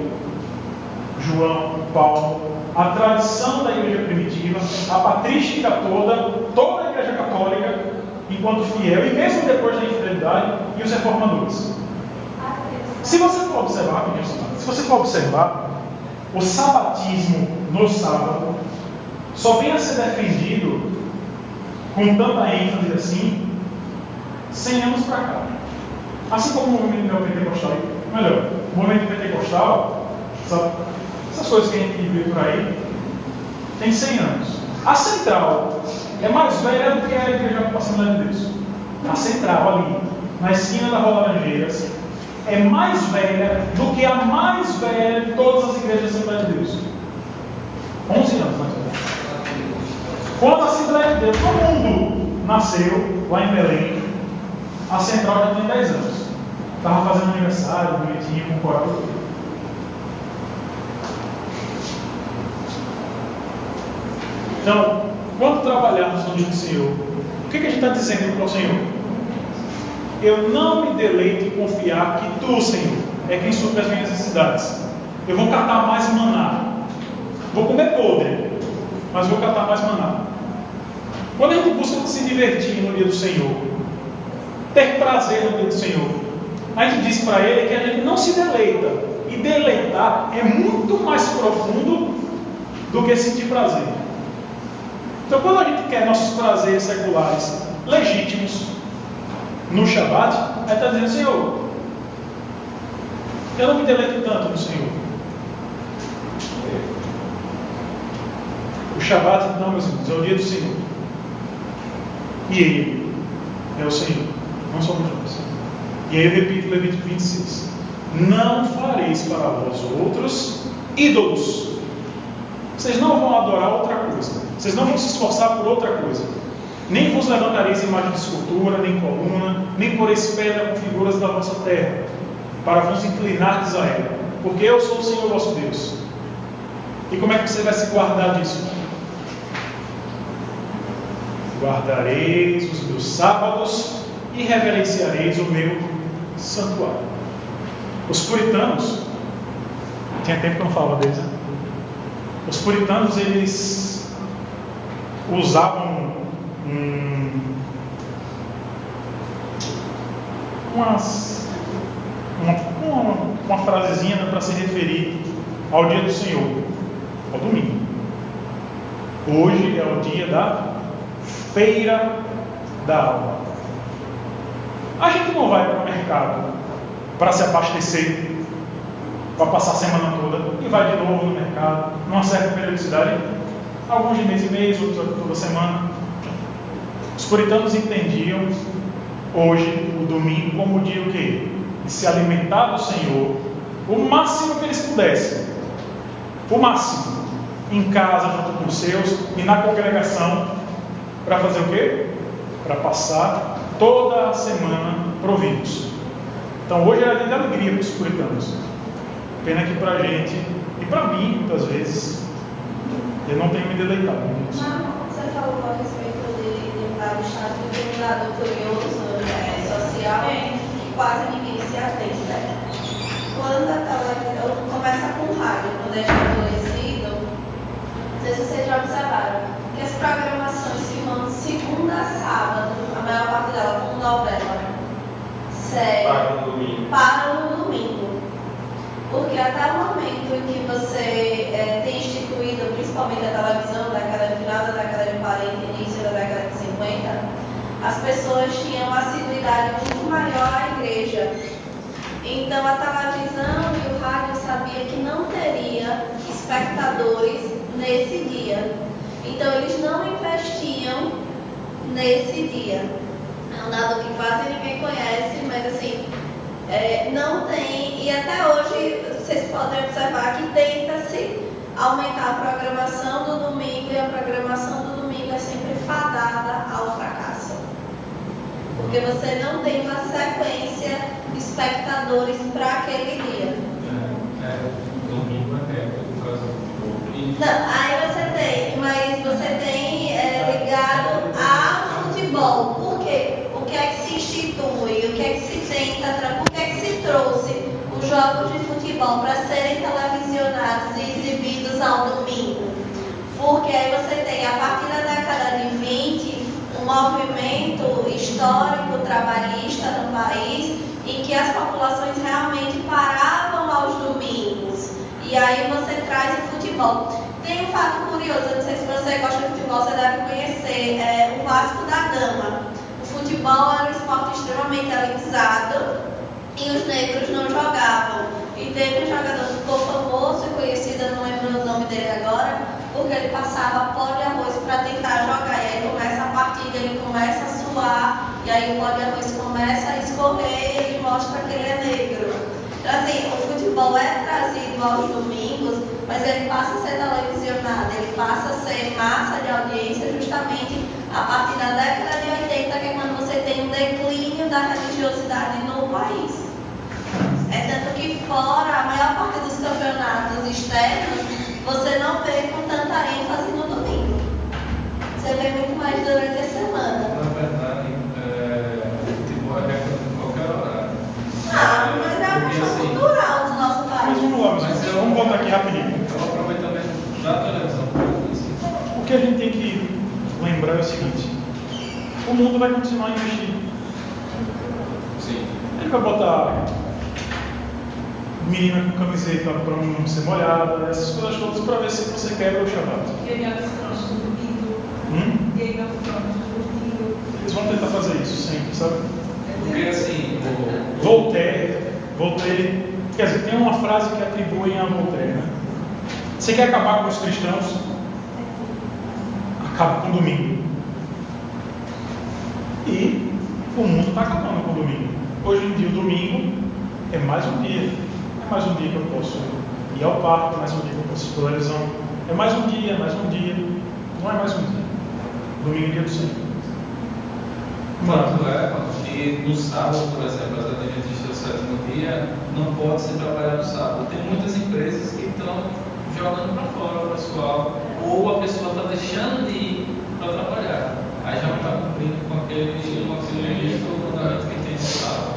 João, Paulo, a tradição da igreja primitiva, a patrística toda a igreja católica, enquanto fiel, e mesmo depois da infidelidade, e os reformadores. Se você for observar, o sabatismo no sábado só vem a ser defendido com tanta ênfase assim 100 anos para cá. Assim como o movimento neopentecostal, melhor, o movimento pentecostal, essas coisas que a gente vê por aí, tem 100 anos. A central é mais velha do que a Igreja da Assembleia de Deus. A central ali, na esquina da Rua Laranjeiras, é mais velha do que a mais velha de todas as igrejas da Assembleia de Deus. 11 anos mais velha. Quando a Assembleia de Deus, todo mundo nasceu lá em Belém, a central já tem 10 anos. Estava fazendo aniversário, bonitinho, com o coral todo. Então, quando trabalharmos no dia do Senhor, o que a gente está dizendo para o Senhor? Eu não me deleito em confiar que Tu, Senhor, é quem supre as minhas necessidades. Eu vou catar mais maná. Vou comer podre, mas vou catar mais maná. Quando a gente busca se divertir no dia do Senhor, ter prazer no dia do Senhor, a gente diz para Ele que a gente não se deleita. E deleitar é muito mais profundo do que sentir prazer. Então, quando a gente quer nossos prazeres seculares legítimos no Shabat, a gente está dizendo: Senhor, eu não me deleito tanto no Senhor. O Shabat, então, meus irmãos, é o dia do Senhor. E Ele é o Senhor, não somos nós. E aí eu repito Levítico 26: não fareis para vós outros ídolos. Vocês não vão adorar outra coisa. Vocês não vão se esforçar por outra coisa. Nem vos levantareis imagem de escultura, nem coluna, nem poreis pedra com figuras da vossa terra, para vos inclinardes a ela. Porque eu sou o Senhor vosso Deus. E como é que você vai se guardar disso? Guardareis os meus sábados e reverenciareis o meu santuário. Os puritanos, tinha tempo que eu não falava deles, né? Os puritanos, eles usavam uma frasezinha para se referir ao dia do Senhor, ao domingo. Hoje é o dia da feira da alma. A gente não vai para o mercado para se abastecer, para passar a semana toda, e vai de novo no mercado, numa certa periodicidade, alguns de mês em mês, outros toda semana. Os puritanos entendiam hoje, o domingo, como o dia o quê? De se alimentar do Senhor o máximo que eles pudessem. O máximo. Em casa, junto com os seus, e na congregação, para fazer o quê? Para passar toda a semana providos. Então hoje era dia de alegria para os puritanos. Pena que para a gente, e para mim, muitas vezes, eu não tenho me deleitado nisso. Você falou a respeito de vários chatos de um lado curioso, social, que quase ninguém se atende, né? Quando a televisão começa com o rádio, quando é estabelecido, não sei se vocês já observaram, que as programações se vão de segunda a sábado, a maior parte dela com novela, série, param no domingo. Porque até o momento em que você tem instituído, principalmente a televisão, final da década de 40, início da década de 50, as pessoas tinham uma assiduidade muito maior à igreja. Então a televisão e o rádio sabia que não teria espectadores nesse dia. Então eles não investiam nesse dia. É um dado que quase ninguém conhece, mas assim, não tem, e até hoje vocês podem observar que tenta-se aumentar a programação do domingo, e a programação do domingo é sempre fadada ao fracasso. Porque você não tem uma sequência de espectadores para aquele dia. Domingo até por causa do Não, aí você tem, mas você tem ligado ao futebol. Por quê? O que é que se institui? O que é que se tenta? Por que é que se trouxe os jogos de futebol para serem televisionados e exibidos ao domingo? Porque aí você tem, a partir da década de 20, um movimento histórico trabalhista no país em que as populações realmente paravam aos domingos. E aí você traz o futebol. Tem um fato curioso, eu não sei se você gosta de futebol, você deve conhecer o Vasco da Gama. O futebol era um esporte extremamente elitizado e os negros não jogavam. E teve um jogador que ficou famoso e conhecido, eu não lembro o nome dele agora, porque ele passava pó de arroz para tentar jogar. E aí começa a partida, ele começa a suar, e aí o pó de arroz começa a escorrer e ele mostra que ele é negro. Então, assim, o futebol é trazido aos domingos, mas ele passa a ser televisionado, ele passa a ser massa de audiência justamente a partir da década de 80, que é quando você tem um declínio da religiosidade no país. É tanto que fora, a maior parte dos campeonatos externos, você não vê com tanta ênfase no domingo. Você vê muito mais durante a semana. Na verdade, o futebol é recorde em qualquer horário. Mas é uma questão cultural do nosso Mas país. vamos lá, mas vamos voltar aqui rapidinho. É um aproveitamento da televisão. O que a gente tem que lembrar é o seguinte: o mundo vai continuar a investir. Sim. Ele vai botar menina com camiseta para não ser molhada, essas coisas todas, para ver se você quebra o Shabat. Game of Thrones no domingo. Game of Thrones no domingo. Eles vão tentar fazer isso sempre, sabe? Porque assim, Voltaire, quer dizer, tem uma frase que atribuem a Voltaire, né? Você quer acabar com os cristãos? Acaba com o domingo. E o mundo está acabando com o domingo. Hoje em dia, o domingo é mais um dia. É mais um dia que eu posso ir ao parque, é mais um dia que eu posso ir para a televisão. É mais um dia, é mais um dia. Não é mais um dia. Domingo é dia do Senhor. Tanto é que no sábado, por exemplo, as adventistas do sétimo dia não pode se trabalhar no sábado. Tem muitas empresas que estão jogando para fora o pessoal, ou a pessoa está deixando de ir para trabalhar. Aí já não está cumprindo com aquele mandamento que tem no sábado.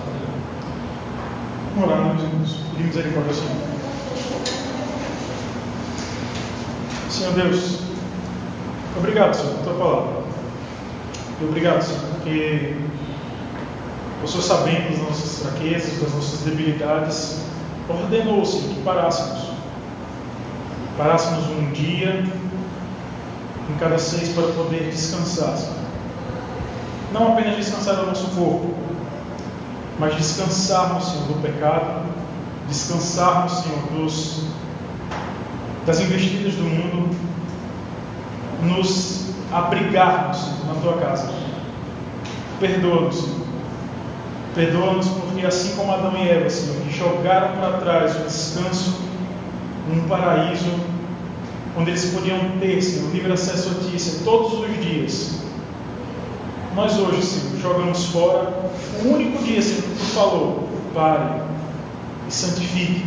Vamos orar, meus irmãos. Pedir misericórdia ao Senhor. Senhor Deus, obrigado, Senhor, por tua palavra. E obrigado, Senhor, porque o Senhor, sabendo das nossas fraquezas, das nossas debilidades, ordenou, Senhor, que parássemos um dia em cada 6 para poder descansar, Senhor. Não apenas descansar do nosso corpo, mas descansarmos, Senhor, do pecado, descansarmos, Senhor, das investidas do mundo, nos abrigarmos, Senhor, na tua casa. Perdoa-nos, Senhor. Perdoa-nos porque, assim como Adão e Eva, Senhor, que jogaram para trás o descanso num paraíso onde eles podiam ter, Senhor, livre acesso a Ti, Senhor, todos os dias. Nós hoje, Senhor, jogamos fora o único dia, Senhor, que Tu falou: pare e santifique.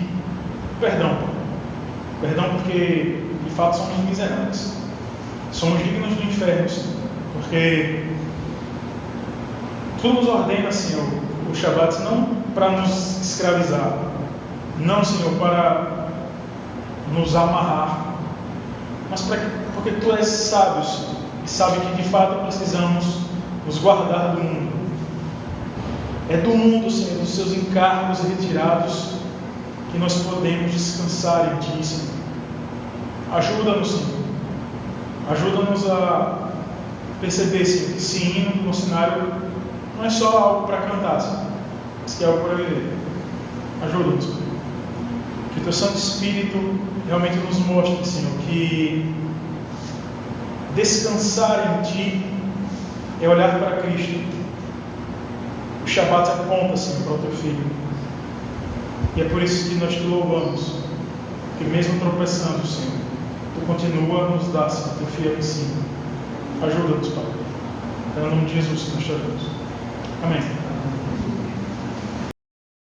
Perdão, Pai. Perdão porque, de fato, somos miseráveis. Somos dignos do inferno, Senhor, porque Tu nos ordena, Senhor, o Shabat não para nos escravizar, não, Senhor, para nos amarrar, mas porque Tu és sábio, Senhor, e sabe que de fato precisamos nos guardar do mundo. É do mundo, Senhor, dos seus encargos retirados, que nós podemos descansar em Ti, Senhor. Ajuda-nos, Senhor. Ajuda-nos a perceber, Senhor, que esse hino no cenário não é só algo para cantar, Senhor, mas que é algo para viver. Ajuda-nos, Senhor. Que Teu Santo Espírito realmente nos mostre, Senhor, que descansar em Ti é olhar para Cristo. O Shabat aponta, Senhor, para o Teu Filho. E é por isso que nós Te louvamos, que mesmo tropeçando, Senhor, Tu continua a nos dar, Senhor, Teu fiel ensino. Ajuda-nos, Pai. É no nome de Jesus que nós te oramos. Amém.